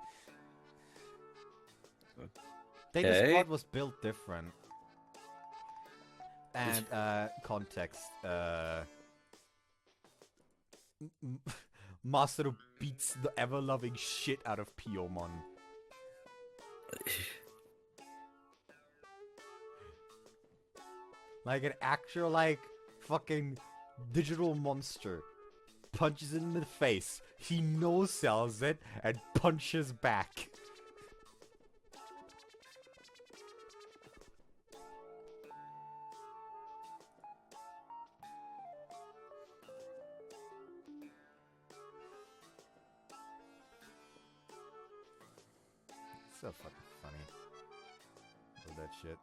Data Okay. Squad was built different. And, context. Masaru beats the ever-loving shit out of Piyomon. Like an actual, like, fucking digital monster. Punches him in the face. He no-sells it and punches back. So fucking funny. Love that shit.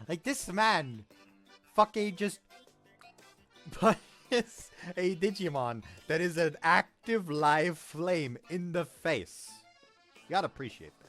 Like this man fucking just punches a Digimon that is an active live flame in the face. You gotta appreciate that.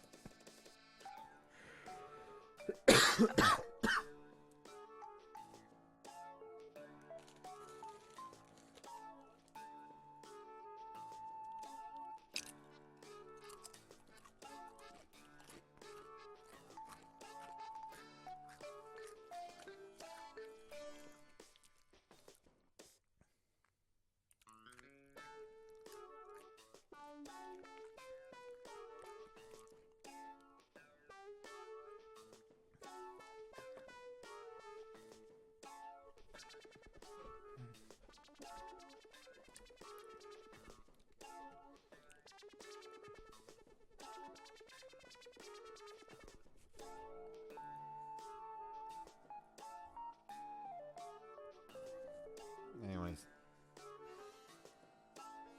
Anyways.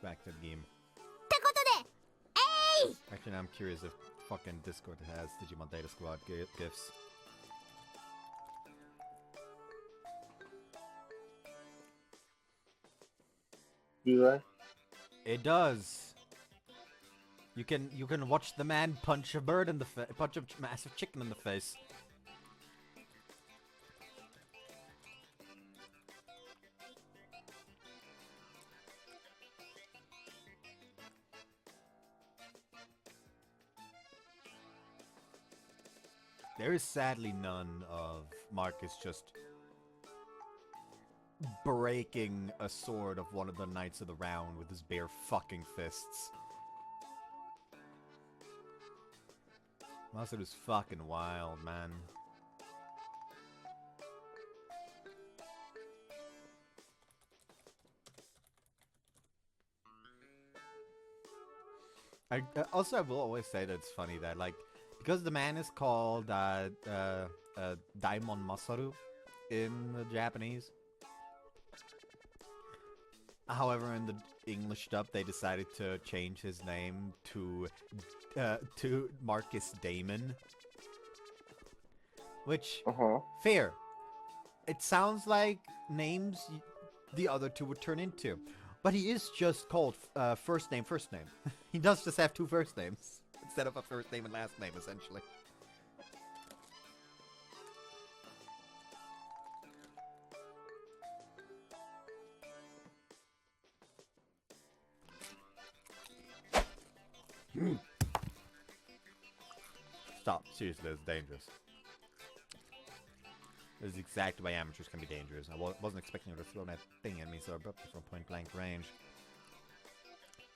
Back to the game. ってことで、えい Actually, now I'm curious if fucking Discord has Digimon Data Squad gifs. Do they? It does. You can watch the man punch a bird in the punch a massive chicken in the face. There is sadly none of Marcus just breaking a sword of one of the Knights of the Round with his bare fucking fists. Mustard is fucking wild, man. Also, I will always say that it's funny that, like, because the man is called Daimon Masaru in the Japanese. However, in the English dub, they decided to change his name to Marcus Damon. Which, fair. It sounds like names the other two would turn into. But he is just called first name. He does just have two first names. Instead of a first name and last name, essentially. Stop. Seriously, that's dangerous. This is exactly why amateurs can be dangerous. I wasn't expecting her to throw that thing at me so abruptly from point-blank range.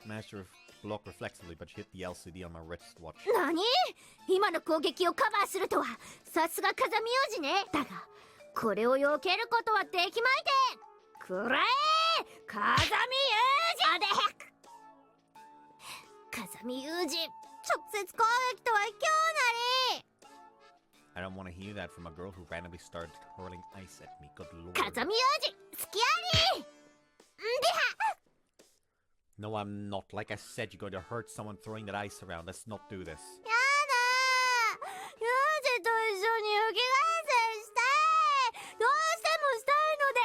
Managed to block reflexively, but she hit the LCD on my wristwatch. 何？今の攻撃をカバーするとはさすが風見王子ね。だがこれを避けることはできまいて。くらえ風見王子。あでへく。風見王子直接攻撃とは今日なり。 I don't want to hear that from a girl who randomly started hurling ice at me. Good lord. 風見王子好きあり。んでは。 No, I'm not. Like I said, you're going to hurt someone throwing that ice around. Let's not do this. やだー。王子と一緒に雪合戦したい。どうしてもしたいので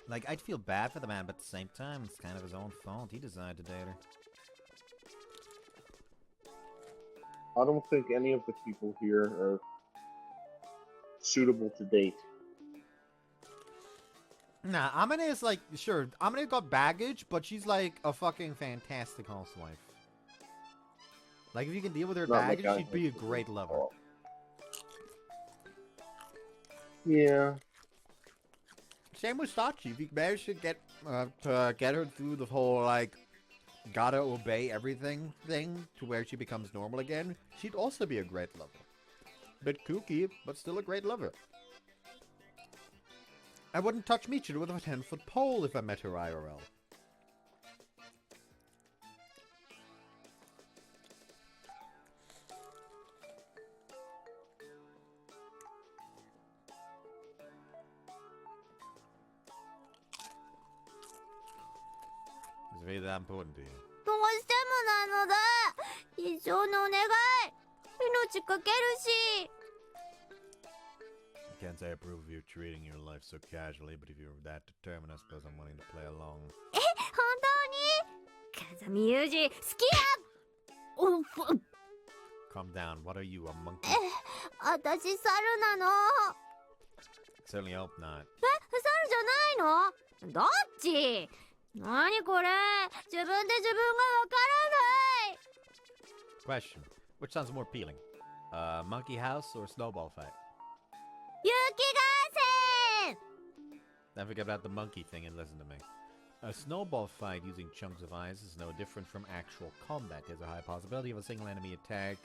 す。 Like, I'd feel bad for the man, but at the same time, it's kind of his own fault. He decided to date her. I don't think any of the people here are suitable to date. Nah, Amane is like, sure, Amane got baggage, but she's like a fucking fantastic housewife. Like, if you can deal with her Not baggage, like I she'd be a have to great do. lover. Yeah. Same with Sachi. If you manage to get her through the whole, like, gotta obey everything thing to where she becomes normal again, she'd also be a great lover. Bit kooky, but still a great lover. I wouldn't touch Michiru with a 10-foot pole if I met her IRL. It's very that important to you. どうしてもなのだ。一生のお願い。命かけるし。say I approve of you treating your life so casually, but if you're that determined, I suppose I'm willing to play along. 本当に風見裕二好きやおふ Calm down. What are you, a monkey? 私猿なの Certainly hope not. 猿じゃないのどっち何これ自分で自分がわからない Question. Which sounds more appealing? Monkey house or snowball fight? 雪合戦 Then forget about the monkey thing and listen to me. A snowball fight using chunks of ice is no different from actual combat. There's a high possibility of a single enemy attack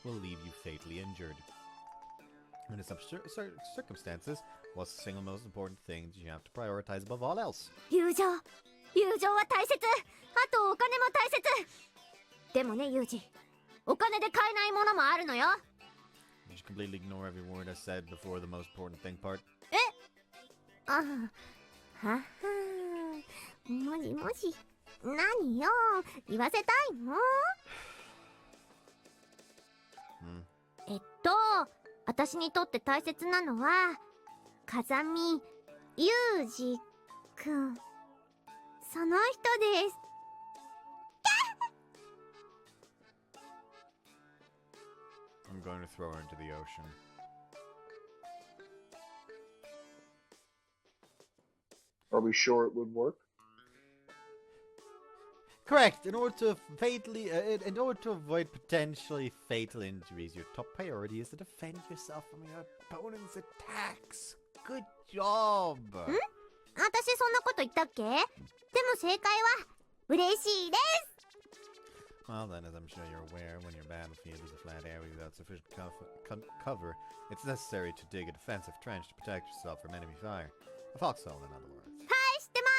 will leave you fatally injured. In some circumstances, what's the single most important thing you have to prioritize above all else? 友情は大切あとお金も大切でもねユージお金で買えないものもあるのよ Did you completely ignore every word I said before the most important thing part? あははもしもし何よ言わせたいの私にとって大切なのは風見裕二くんその人です I'm going to throw her into the ocean. Are we sure it would work? Correct. In order to avoid potentially fatal injuries, your top priority is to defend yourself from your opponent's attacks. Good job. 私そんなこと言ったっけでも正解は嬉しいです Well then, as I'm sure you're aware, when your battlefield is a flat area without sufficient cover, it's necessary to dig a defensive trench to protect yourself from enemy fire. A foxhole, in other words. はい知ってま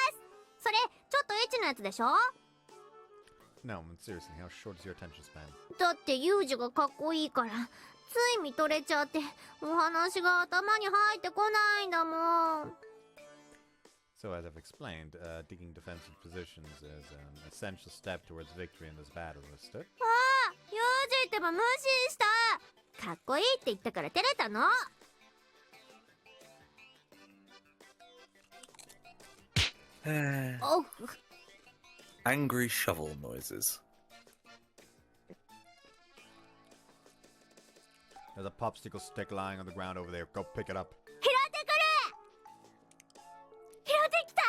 すそれちょっとエッチなやつでしょ No, but seriously, how short is your attention span? だってユージがかっこいいからつい見とれちゃってお話が頭に入ってこないんだもん So as I've explained, digging defensive positions is an essential step towards victory in this battle, understood? ああユージってば無視したかっこいいって言ったから照れたの おう Angry shovel noises. There's a popsicle stick lying on the ground over there. Go pick it up. 拾ってくる拾ってきた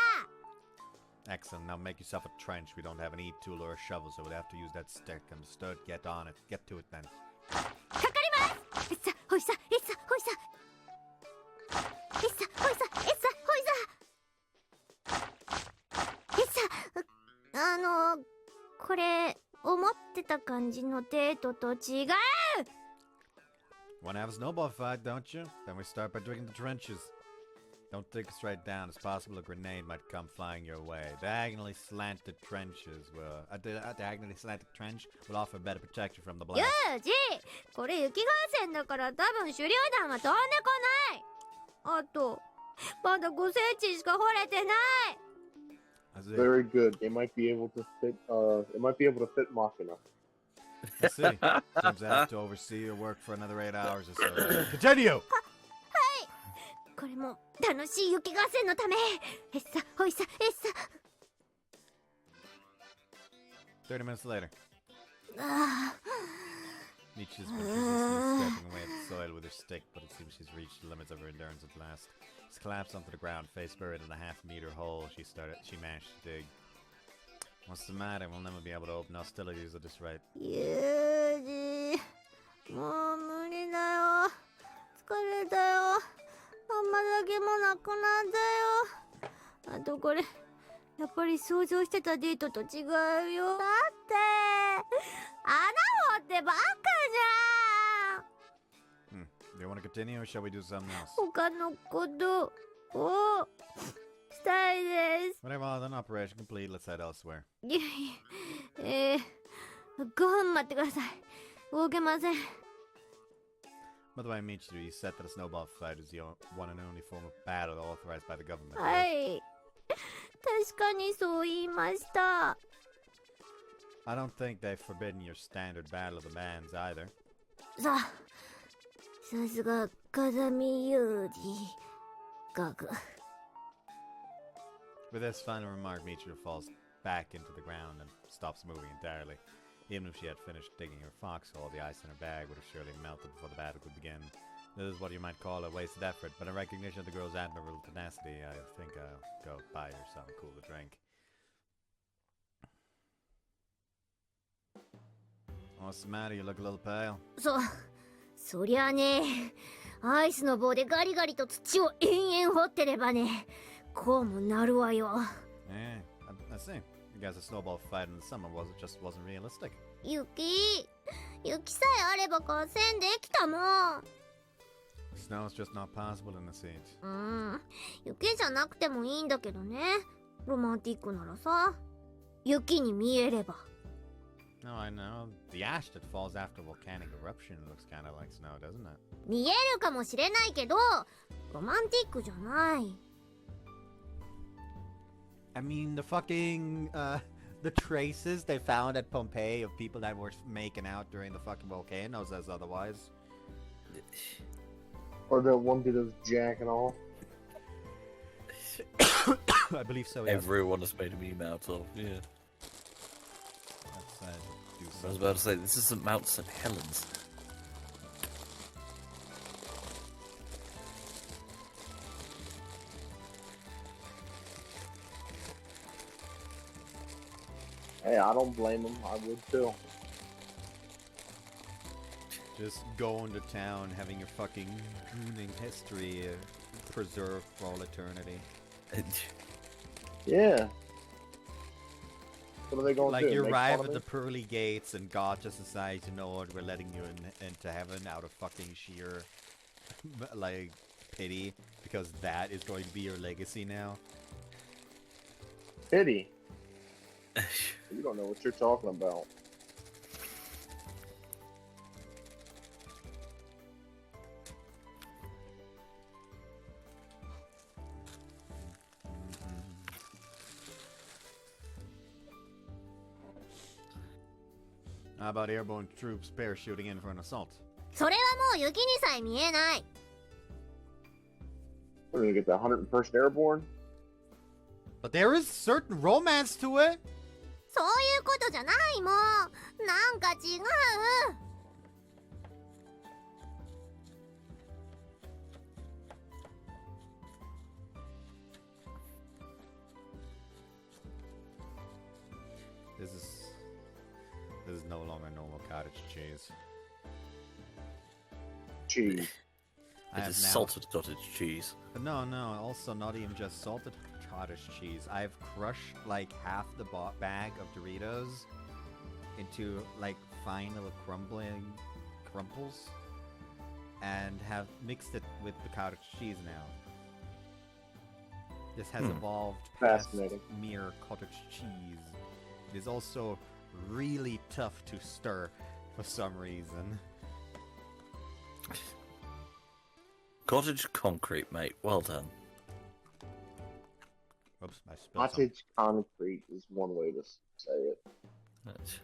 Excellent. Now make yourself a trench. We don't have an E-tool or a shovel, so we'll have to use that stick. Understood? Get on it. Get to it then. かかりますいっさほいさいっさほいさいっさほいさいっさほいさいっさこれ思ってた感じのデートと違う Wanna have a snowball fight, don't you? Then we start by digging the trenches. Don't dig straight down. It's possible a grenade might come flying your way. Diagonally slanted trenches will... A diagonally slanted trench will offer better protection from the blast. ユージこれ雪合戦だから多分手榴弾は飛んでこないあとまだ5センチしか掘れてない That's it. Very good. They might be able to fit. It might be able to fit Machina. I see. Seems I have to oversee your work for another 8 hours or so. Continue! これも楽しい雪合戦のためえっさほいさえっさ 30 minutes later. ああ Nietzsche's been persistently scraping away at the soil with her stick, but it seems she's reached the limits of her endurance at last. She's collapsed onto the ground, face buried in a half-meter hole she managed to dig. What's the matter? We'll never be able to open hostilities at this rate. ユージもう無理だよ疲れたよあんまだけもなくなったよあとこれやっぱり想像してたデートと違うよだって穴掘ってばっかじゃん Do you want to continue or shall we do something else? 他のことをしたいです Whatever, then operation complete. Let's head elsewhere. いやいや5分待ってください動けません By the way, Michiru, you said that a snowball fight is the one and only form of battle authorized by the government. は right? い確かにそう言いました I don't think they've forbidden your standard battle of the bands either. さすが風見有利ガグ With this final remark, Michiru falls back into the ground and stops moving entirely. Even if she had finished digging her foxhole, the ice in her bag would have surely melted before the battle could begin. This is what you might call a wasted effort, but in recognition of the girl's admirable tenacity, I think I'll go buy her something cool to drink. What's the matter? You look a little pale. そりゃね、アイスの棒でガリガリと土を延々掘ってればね、こうもなるわよ。Yeah, I see. I guess a snowball fight in the summer just wasn't realistic. 雪さえあれば合戦できたもん。Snow's just not possible in the siege. 雪じゃなくてもいいんだけどね。ロマンティックならさ、雪に見えれば。No, I know. The ash that falls after volcanic eruption looks kind of like snow, doesn't it? 見えるかもしれないけど、ロマンティックじゃない。I mean, the fucking, the traces they found at Pompeii of people that were making out during the fucking volcano says otherwise. Or that one dude that was jacking off. I believe so, yeah. Everyone has made a meme out of, yeah. Let's do I was about to say, this isn't Mount St. Helens. Hey, I don't blame him. I would too. Just going to town, having your fucking gooning history preserved for all eternity. Yeah. What are they going Like, to do? you Make arrive fun at of the me? pearly gates and God just decides, you know what, we're letting you into heaven out of fucking sheer, like, pity, because that is going to be your legacy now. Pity. You don't know what you're talking about. How about airborne troops parachuting in for an assault? それはもう雪にさえ見えない。 We're gonna get the 101st Airborne? But there is certain romance to it! そういうことじゃないもん。なんか違う。 This is no longer normal cottage cheese. Cheese. I It have is now- salted cottage cheese. But no, also not even just salted cottage cheese. I've crushed like half the bag of Doritos into like fine little crumples and have mixed it with the cottage cheese now. This has evolved past Fascinating. mere cottage cheese. It is also really tough to stir for some reason. Cottage concrete, mate. Well done. Oops, I spilled some. Cottage concrete is one way to say it. That's-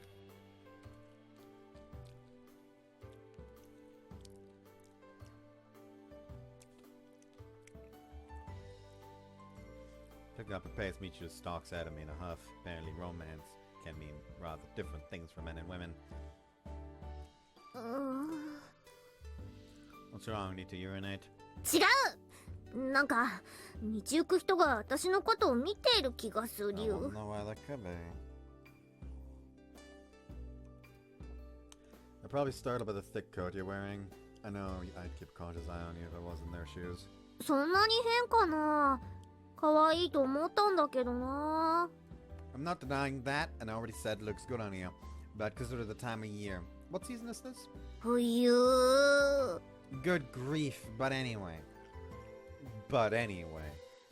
Picking up the pace, Michiru stalks at him in a huff. Apparently romance can mean rather different things for men and women. うーん What's wrong? Need to urinate? 違う。なんか道行く人が私のことを見ている気がする I よ。 don't know why that could be. They're probably startled by the thick coat you're wearing. I know I'd keep a cautious eye on you if I was in their shoes. そんなに変かな。可愛いと思ったんだけどな。 I'm not denying that, and I already said it looks good on you. But consider the time of year. What season is this? 冬。 Good grief, but anyway. But anyway.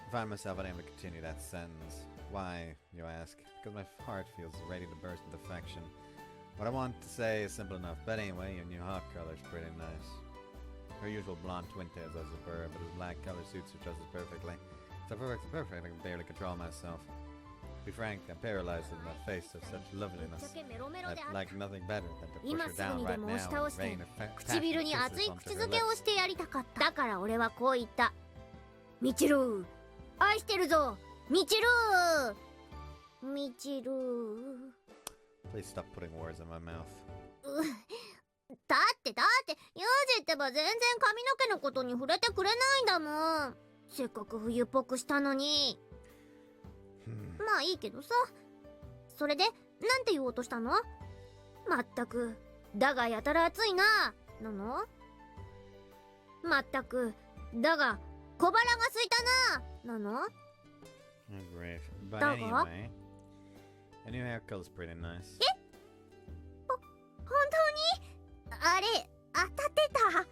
I find myself unable to continue that sentence. Why, you ask? Because my heart feels ready to burst with affection. What I want to say is simple enough, but anyway, your new hot color's pretty nice. Her usual blonde twin tails are superb, but his black color suits her just as perfectly. So perfect, I can barely control myself. be frank, I'm paralyzed in the face of such ぶっ loveliness. ちゃけメロメロ I'd であった like nothing better than to push 今 her すぐ down にで right も now 押し倒 and して rain of 唇に passionate 熱い kisses 口 onto づ her けを lips. してやりたかっただから俺はこう言ったみちる愛してるぞみちるみちる Please stop putting words in my mouth. だってユージってば全然髪の毛のことに触れてくれないんだもんせっかく冬っぽくしたのに Hmm. まあいいけどさそれでなんて言おうとしたのまったくだがやたら暑いななのまったくだが小腹が空いたななの Oh, great. But Dog. anyway, your new hair color's pretty nice. 本当にあれ当たってた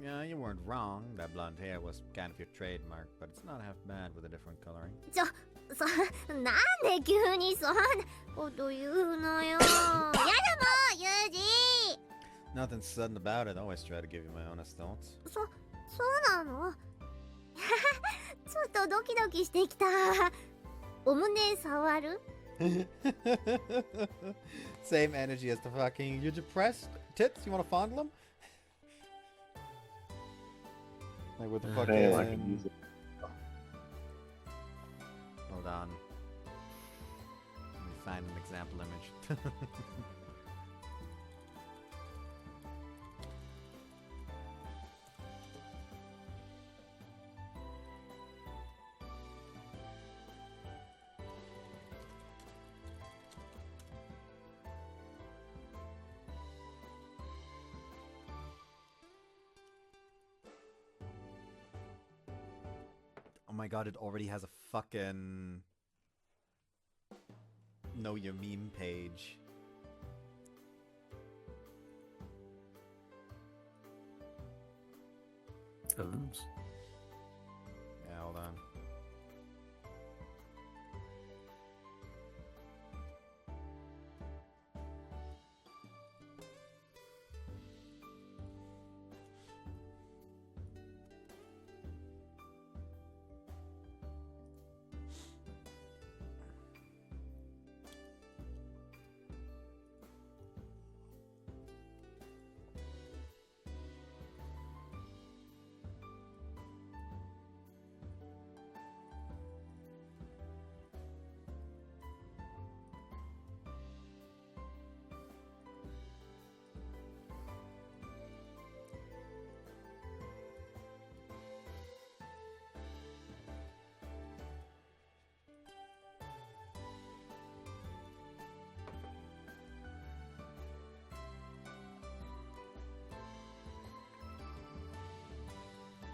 Yeah, you weren't wrong. That blonde hair was kind of your trademark, but it's not half bad with a different coloring. なんで急にそんなこと言うのよやだもんユージ Nothing sudden about it. Always try to give you my honest thoughts. そうなのちょっとドキドキしてきたお胸触る Same energy as the fucking. You depressed tits? You want to fondle them? Like with the fucking. Damn, I can use it. Hold on. Let me find an example image. Oh my god, it already has a fucking Know Your Meme page. Heavens. Yeah, hold on.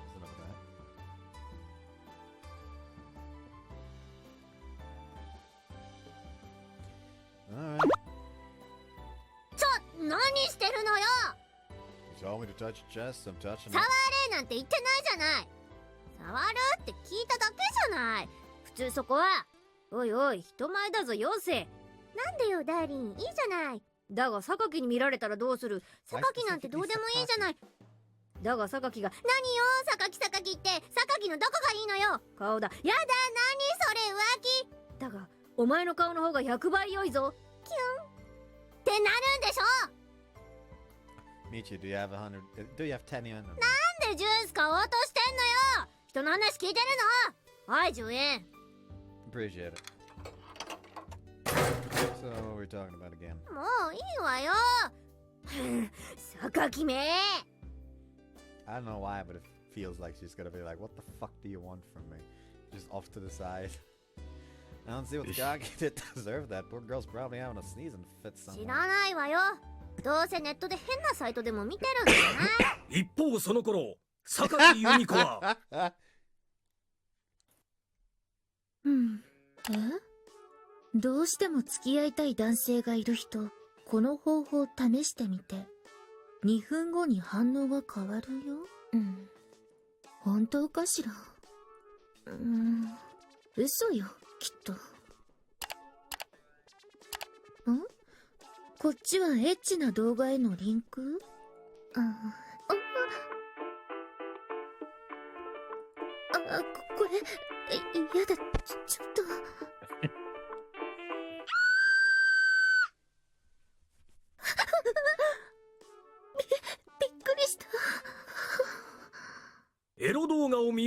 Is it up that? Alright. 何してるのよ You told me to touch your chest, I'm touching 触 it. れなんて言ってないじゃない触るって聞いただけじゃない普通そこはおいおい人前だぞ妖精なんでよダーリンいいじゃないだが榊に見られたらどうする榊なんてどうでもいいじゃないだが榊が何よ榊って榊のどこがいいのよ顔だやだ何それ浮気だがお前の顔の方が100倍良いぞキュンってなるんでしょ Michi, do you have 100? Do you have 10 yen? なんでジュース買おうとしてんのよ人の話聞いてるのはい10円 Appreciate it. So, what were we talking about again? もういいわよ榊め I don't know why, but it feels like she's gonna be like, what the fuck do you want from me? Just off to the side. I don't see what's Gaki did deserve that. Poor girl's probably having a sneezing fit 知 somewhere. らないわよどうせネットで変なサイトでも見てるんだよな一方その頃榊由美子はどうしても付き合いたい男性がいる人、この方法を試してみて。2分後に反応が変わるよ。本当かしら。嘘よ、きっと。こっちはエッチな動画へのリンク？これ、やだ、ちょっと。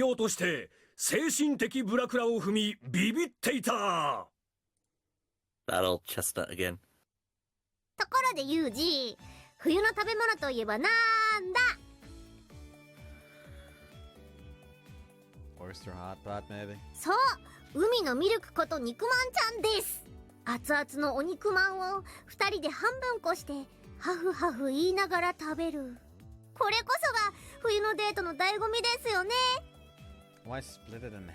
ようとして精神的ブラクラを踏みビビっていた。 That old chestnut again. ところでユージ、冬の食べ物といえばなんだ？ Oyster hot pot, maybe? そう、海のミルクこと肉まんちゃんです。熱々のお肉まんを2人で半分こしてハフハフ言いながら食べる。これこそが冬のデートの醍醐味ですよね。 Why split it in half?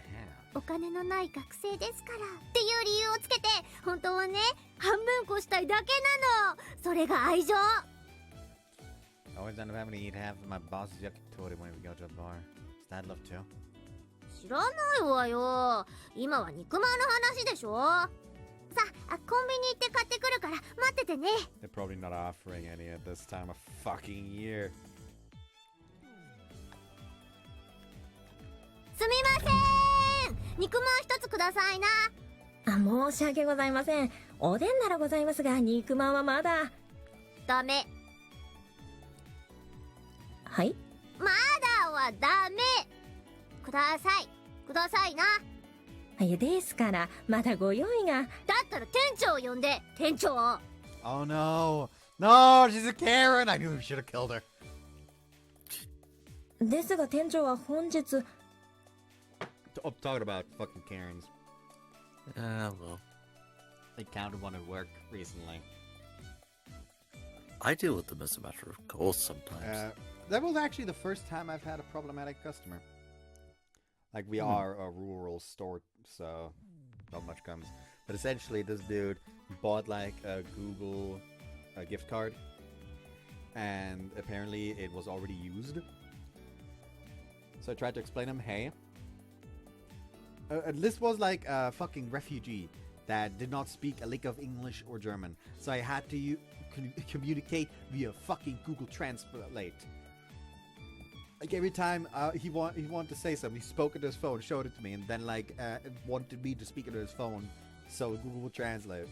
お金のない学生ですからっていう理由をつけて、本当はね、半分こしたいだけなの。それが愛情。 I always end up having to eat half of my boss's yakitori when we go to a bar. Is that love too? 知らないわよ。今は肉まんの話でしょ。さあ、コンビニ行って買ってくるから待っててね。 They're probably not offering any at this time of fucking year. すみません、肉まん一つくださいな。申し訳ございません。おでんならございますが、肉まんはまだ。ダメ。はい。まだはダメ。ください。くださいな。ですから、まだご用意が。だったら店長を呼んで、店長。 Oh no! No, she's a Karen! I knew we should have killed her. ですが店長は本日。I'm talking about fucking Karens. Well. They counted one at work recently. I deal with them as a matter of course sometimes. That was actually the first time I've had a problematic customer. Like, we are a rural store, so not much comes. But essentially, this dude bought, like, a Google gift card. And apparently, it was already used. So I tried to explain him, hey. This was like a fucking refugee that did not speak a lick of English or German. So I had to communicate via fucking Google Translate. Like, every time he wanted to say something, he spoke into his phone, showed it to me, and then like wanted me to speak into his phone, so Google would translate.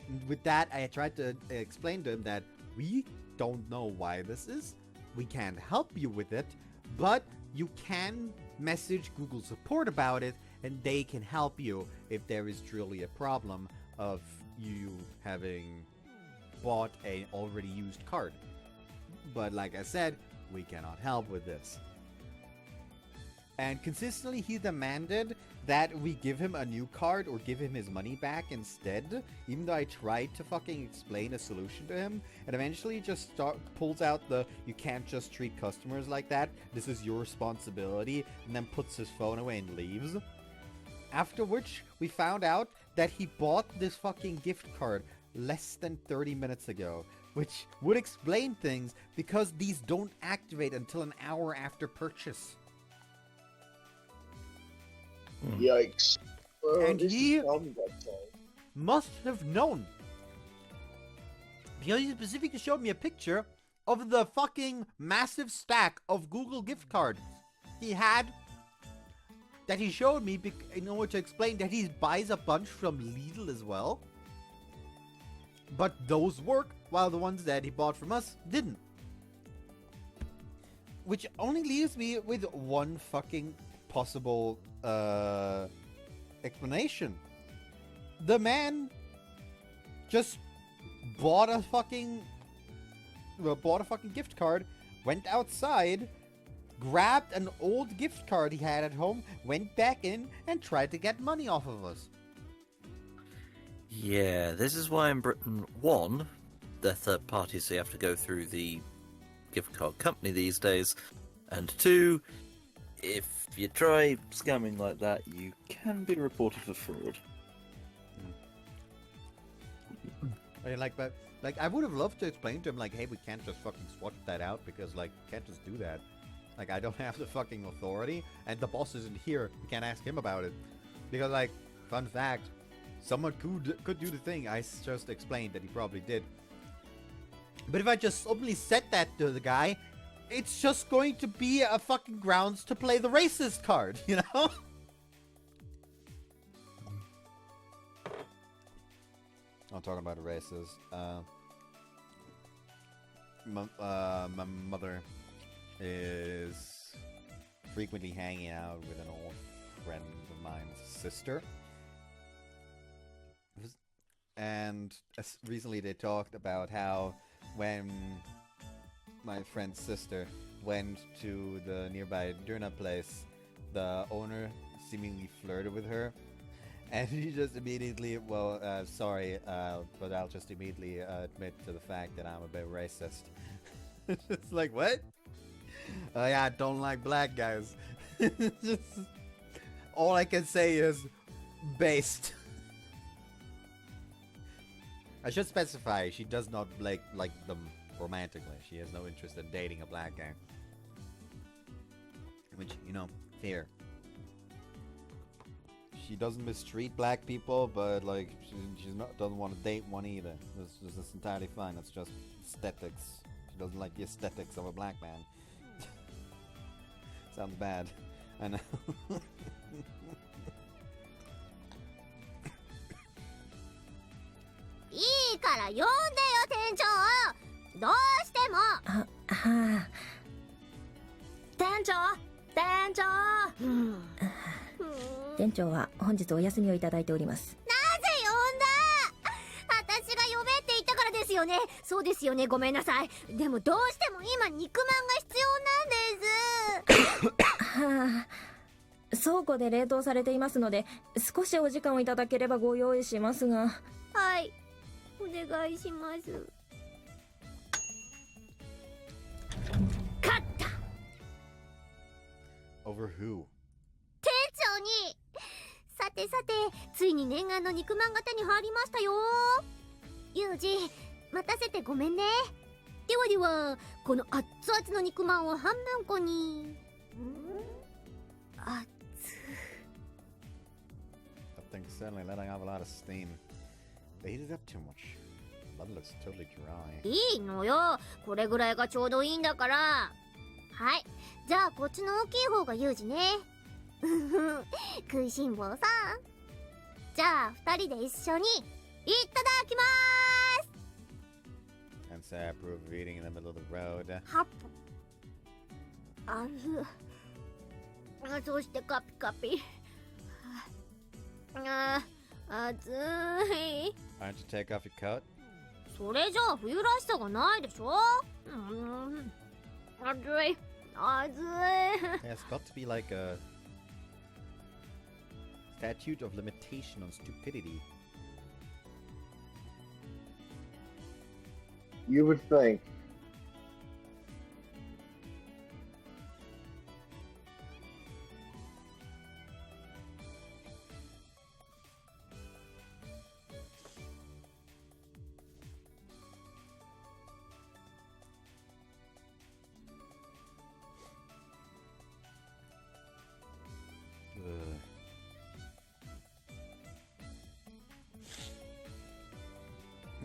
And with that, I tried to explain to him that we don't know why this is, we can't help you with it, but you can message Google support about it, and they can help you if there is truly a problem of you having bought a already used card. But like I said, we cannot help with this. And consistently he demanded that we give him a new card or give him his money back instead, even though I tried to fucking explain a solution to him, and eventually he just pulls out the "you can't just treat customers like that, this is your responsibility," and then puts his phone away and leaves. After which, we found out that he bought this fucking gift card less than 30 minutes ago, which would explain things because these don't activate until an hour after purchase. Yikes. And he must have known, because he specifically showed me a picture of the fucking massive stack of Google gift cards he had, that he showed me in order to explain that he buys a bunch from Lidl as well. But those work, while the ones that he bought from us didn't. Which only leaves me with one fucking possible explanation. The man just bought a fucking gift card, went outside, grabbed an old gift card he had at home, went back in, and tried to get money off of us. Yeah, this is why in Britain, one, they're third parties, so you have to go through the gift card company these days, and two, if you try scamming like that, you can be reported for fraud. But I would have loved to explain to him, like, hey, we can't just fucking swap that out, because, like, can't just do that. Like, I don't have the fucking authority, and the boss isn't here. We can't ask him about it. Because, like, fun fact, someone could do the thing I just explained that he probably did. But if I just openly said that to the guy, it's just going to be a fucking grounds to play the racist card, you know? I'm talking about a racist. My mother is frequently hanging out with an old friend of mine's sister. And recently they talked about how when my friend's sister went to the nearby Durna place, the owner seemingly flirted with her. And he just immediately, sorry, but I'll just immediately admit to the fact that I'm a bit racist. It's like, what? Oh yeah, I don't like black guys. Just, all I can say is, based. I should specify, she does not like them romantically. She has no interest in dating a black guy. Which, you know, fair. She doesn't mistreat black people, but like she's not doesn't want to date one either. That's entirely fine. It's just aesthetics. She doesn't like the aesthetics of a black man. Sounds bad. I know. いいから呼んでよ店長。どうしても。はあ。店長店長。店長は本日お休みをいただいております。なぜ呼んだ？私が呼べって言ったからですよね。そうですよね、ごめんなさい。でもどうしても今肉まんが必要なんです。はあ、倉庫で冷凍されていますので少しお時間をいただければご用意しますが。はい、お願いします。勝った。 Over who? 店長に。さてさて、ついに念願の肉まんが手に入りましたよ。ユージ、待たせてごめんね。ではでは、この熱々の肉まんを半分こに。熱。 That thing's certainly letting off a lot of steam. They heated up too much. Blood looks totally dry. いいのよ。これぐらいがちょうどいいんだから。はい。じゃあこっちの大きい方がユージね。食いしん坊さん。じゃあ二人で一緒にいただきまーす。 And say I approve of eating in the middle of the road. はっ。そしてカピカピ。熱い。 Aren't you take off your coat? それじゃあ冬らしさがないでしょ。熱い。熱い。 Yeah, it's got to be like a statute of limitation on stupidity. You would think.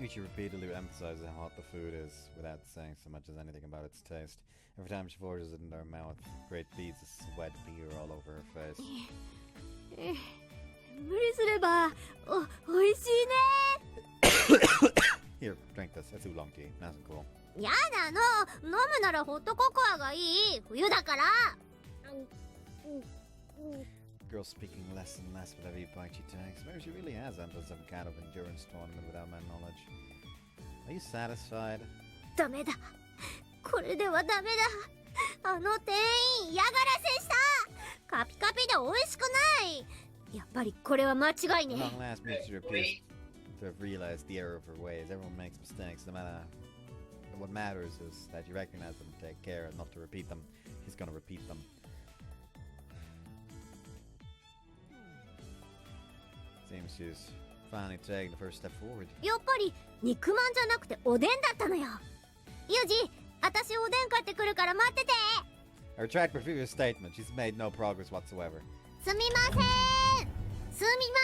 She repeatedly emphasizes how hot the food is without saying so much as anything about its taste. Every time she forces it into her mouth, great beads of sweat appear all over her face. 無理すればおいしいね。 Here, drink this. It's oolong tea. Nice and cool. やだの。飲むならホットココアがいい。冬だから。 Girl speaking less and less with every bite she takes. Maybe she really has entered some kind of endurance tournament without my knowledge. Are you satisfied? ダメだ。これではダメだ。あの店員嫌がらせした。カピカピで美味しくない。やっぱりこれは間違いね。 Long last Michiru appears to have realized the error of her ways. Everyone makes mistakes, no matter. What matters is that you recognize them and take care not to repeat them. He's gonna repeat them. Seems she's finally taking the first step forward. やっぱり肉まんじゃなくておでんだったのよ。ユージ、私おでん買ってくるから待ってて。 I retract my previous statement. She's made no progress whatsoever. すみません。すみま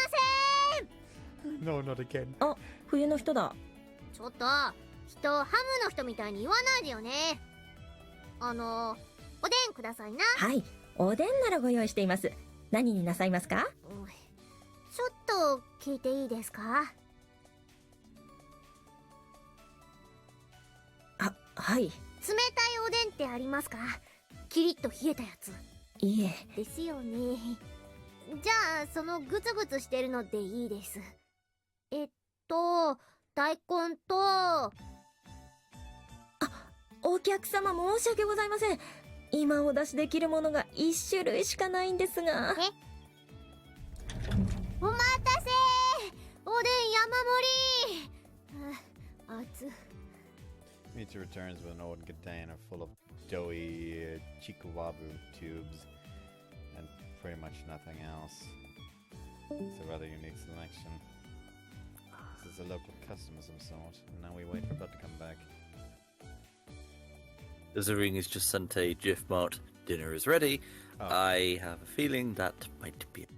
せん。 No, not again. あ、冬の人だ。ちょっと、人ハムの人みたいに言わないでよね。おでんくださいな。はい、おでんならご用意しています。何になさいますか？ちょっと聞いていいですか？はい。冷たいおでんってありますか？キリッと冷えたやつ。いえ。ですよね。じゃあそのグツグツしてるのでいいです。大根と。お客様申し訳ございません。今お出しできるものが1種類しかないんですが。お待たせおでん山盛り。熱。Michiru returns with an old container full of doughy chikuwabu tubes and pretty much nothing else. It's a rather unique selection. This is a local custom of some sort, and now we wait for Bud to come back. Zareen has just sent a GIF marked, dinner is ready. Oh. I have a feeling that might be...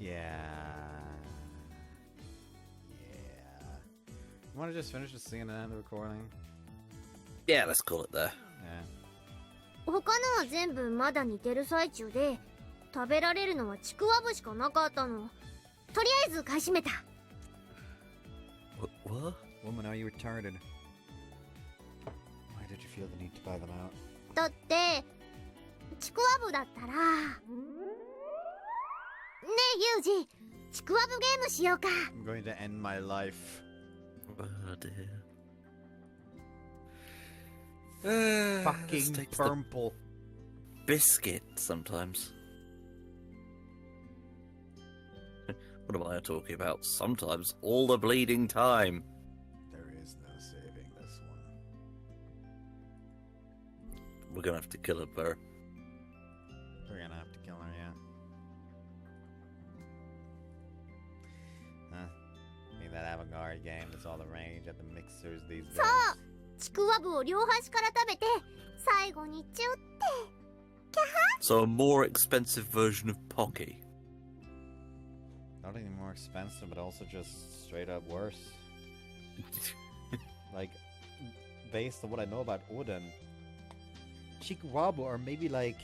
Yeah. You want to just finish the scene and end the recording? Yeah, let's call it there. Yeah. 他のは全部まだ煮てる最中で、食べられるのはちくわぶしかなかったの。とりあえず買い占めた。What? Woman, are you retarded? Why did you feel the need to buy them out? だって、ちくわぶだったら。ねえ、ユージ、ちくわぶゲームしようか。I'm going to end my life. Oh dear. Fucking purple. Biscuit sometimes. What am I talking about? Sometimes all the bleeding time. There is no saving this one. We're gonna have to kill her, Burr. We're gonna have to kill her, yeah. Maybe that avant-garde game that's all the rage at the mixers these days. ちくわぶを両端から食べて、最後にチュって。キャハ So a more expensive version of Pocky. Not any more expensive, but also just straight up worse. Like, based on what I know about Oden, Chikuwabu are maybe like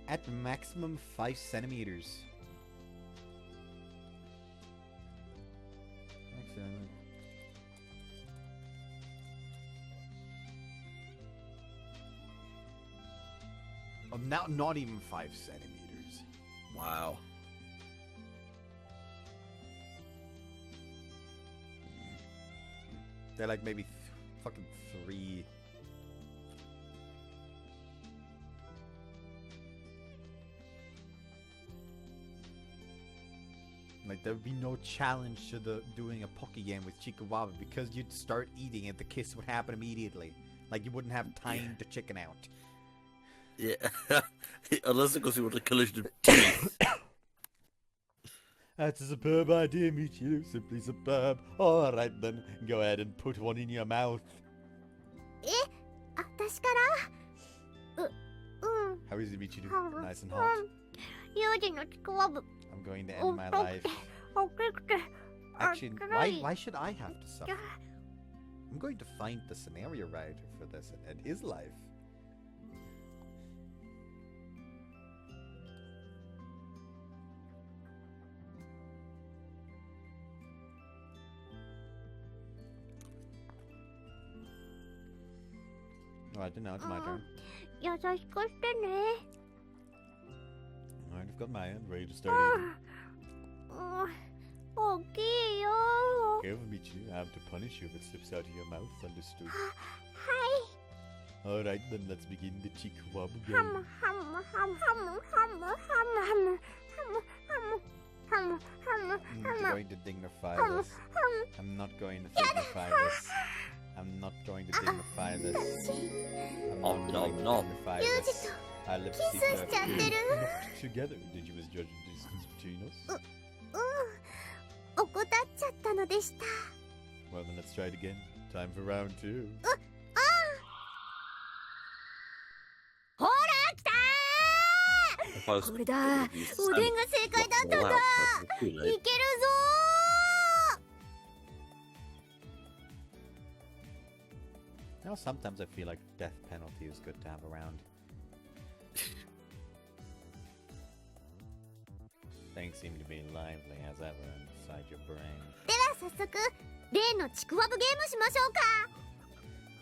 at maximum 5 centimeters. Actually, not even 5 centimeters. Wow. They're like maybe fucking 3. Like there would be no challenge to the doing a Poke game with Chikuwabu because you'd start eating it, the kiss would happen immediately. Like you wouldn't have time to chicken out. Yeah. Unless of course you want a collision of teeth. That's a superb idea, Michiru. Simply superb. Alright then, go ahead and put one in your mouth. え、私から。How is it, Michiru? Nice and hot? ユージのちくわぶ。I'm going to end my life. 大きくて。 Actually, why should I have to suffer? I'm going to find the scenario writer for this and end his life. Alright, now it's my turn. 優しくしてね。Alright, I've got my end ready to start eating. 大きいよ。 Careful, Michiru. I have to punish you if it slips out of your mouth. Understood? はい。 Alright, then let's begin the Chikuwabu game. ハムハムハムハムハムハムハムハムハムハム I'm going to dignify this. I'm not going to dignify this. I'm not going to dignify this. I'm not going to dignify this. Our lips seem to have knocked together. Did you misjudge the distance between us? 怠っちゃったのでした。 Well, then let's try it again. Time for round 2. ほら来たー。これだ。おでんが正解だったんだ。いけるぞー。 Now, sometimes I feel like death penalty is good to have around. Things seem to be lively as ever inside your brain. では早速例のちくわぶゲームしましょうか。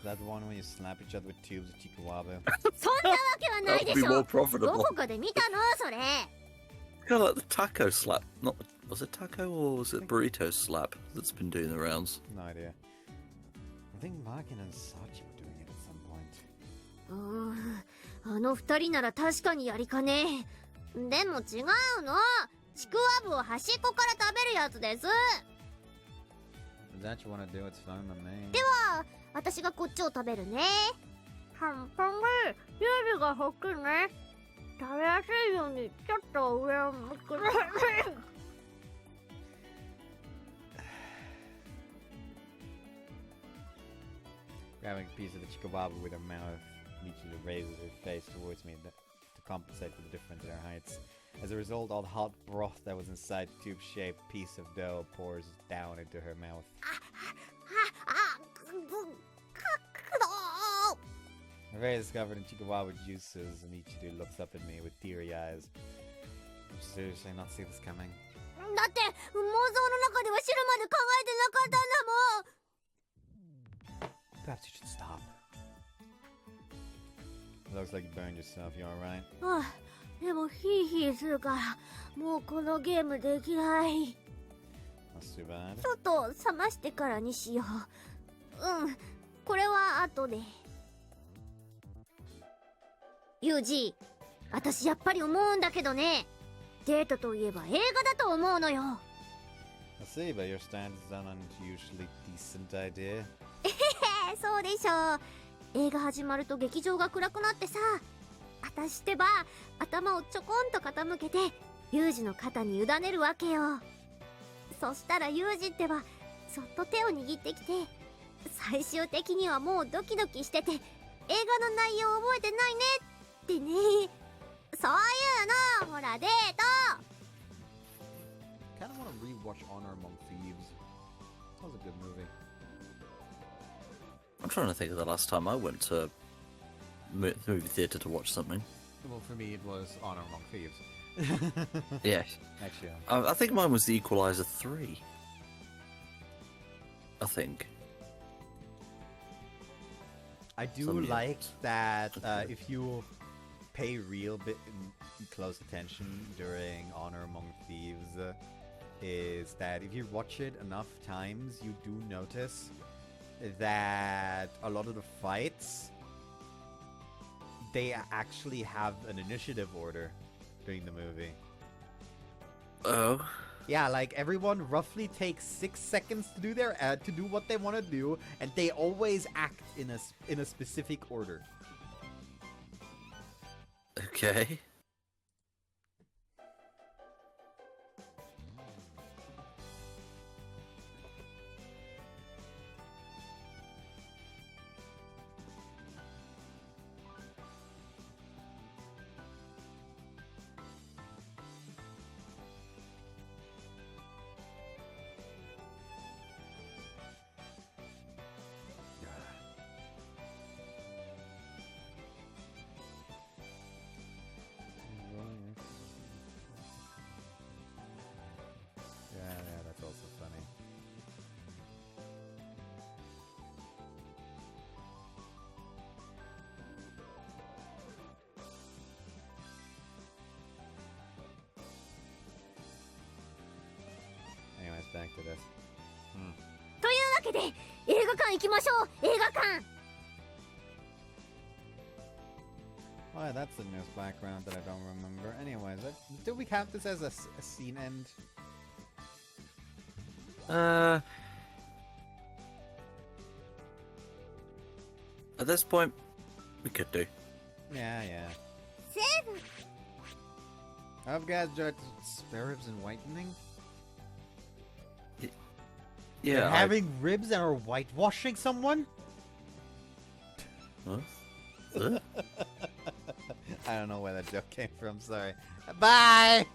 That one when you slap each other with tubes of Chikuwabu. そんなわけはない That で would be し more ょ。ど profitable. こかで見たのそれ。 Kind of like the taco slap. Not was it taco or was it burrito slap that's been doing the rounds? No idea. I think Makin and Sachi were doing it at some point. あの二人なら確かにやりかね。でも違うの。ちくわぶを端っこから食べるやつです。 If that you wanna do, it's fine with me. では、私がこっちを食べるね。半端で、ユージがほくね。食べやすいようにちょっと上を向く。 Grabbing a piece of the Chikuwabu with her mouth, Michiru raises her face towards me to compensate for the difference in our heights. As a result, all the hot broth that was inside the tube-shaped piece of dough pours down into her mouth. Her face is covered in Chikuwabu juices, and Michiru looks up at me with teary eyes. Did you seriously not see this coming? だって妄想の中では汁まで考えてなかったんだもん。 Perhaps you should stop. It looks like you burned yourself. You alright? ああ、でもヒーヒーするからもうこのゲームできない。 That's too bad. ちょっと冷ましてからにしよう。うん、これは後で。ユージ、私やっぱり思うんだけどね。デートといえば映画だと思うのよ。 I see, but your stand is an unusually decent idea. そうでしょう。映画始まると劇場が暗くなってさ、私ってば頭をちょこんと傾けてユージの肩に委ねるわけよ。そしたらユージってばそっと手を握ってきて、最終的にはもうドキドキしてて映画の内容覚えてないねってね。そういうのほらデート。 Kinda wanna rewatch Honor Among Thieves. That was a good movie. I'm trying to think of the last time I went to movie theatre to watch something. Well, for me, it was Honor Among Thieves. Yeah. Actually, I think mine was The Equalizer 3. I think. I do Some like years. that if you pay real bit close attention during Honor Among Thieves, is that if you watch it enough times, you do notice that a lot of the fights, they actually have an initiative order during the movie. Oh. Yeah, like everyone roughly takes 6 seconds to do their to do what they want to do, and they always act in a specific order. Okay. Yeah, that's also funny. Anyways, back to this. というわけで映画館行きましょう。映画館。 Well, that's the news background that I don't remember. Anyways, do we count this as a scene end? At this point, we could do. Yeah. セーブ。 I hope you guys enjoyed spare ribs and whitening. Yeah. They're having ribs and are whitewashing someone? Huh? I don't know where that joke came from, sorry. Bye!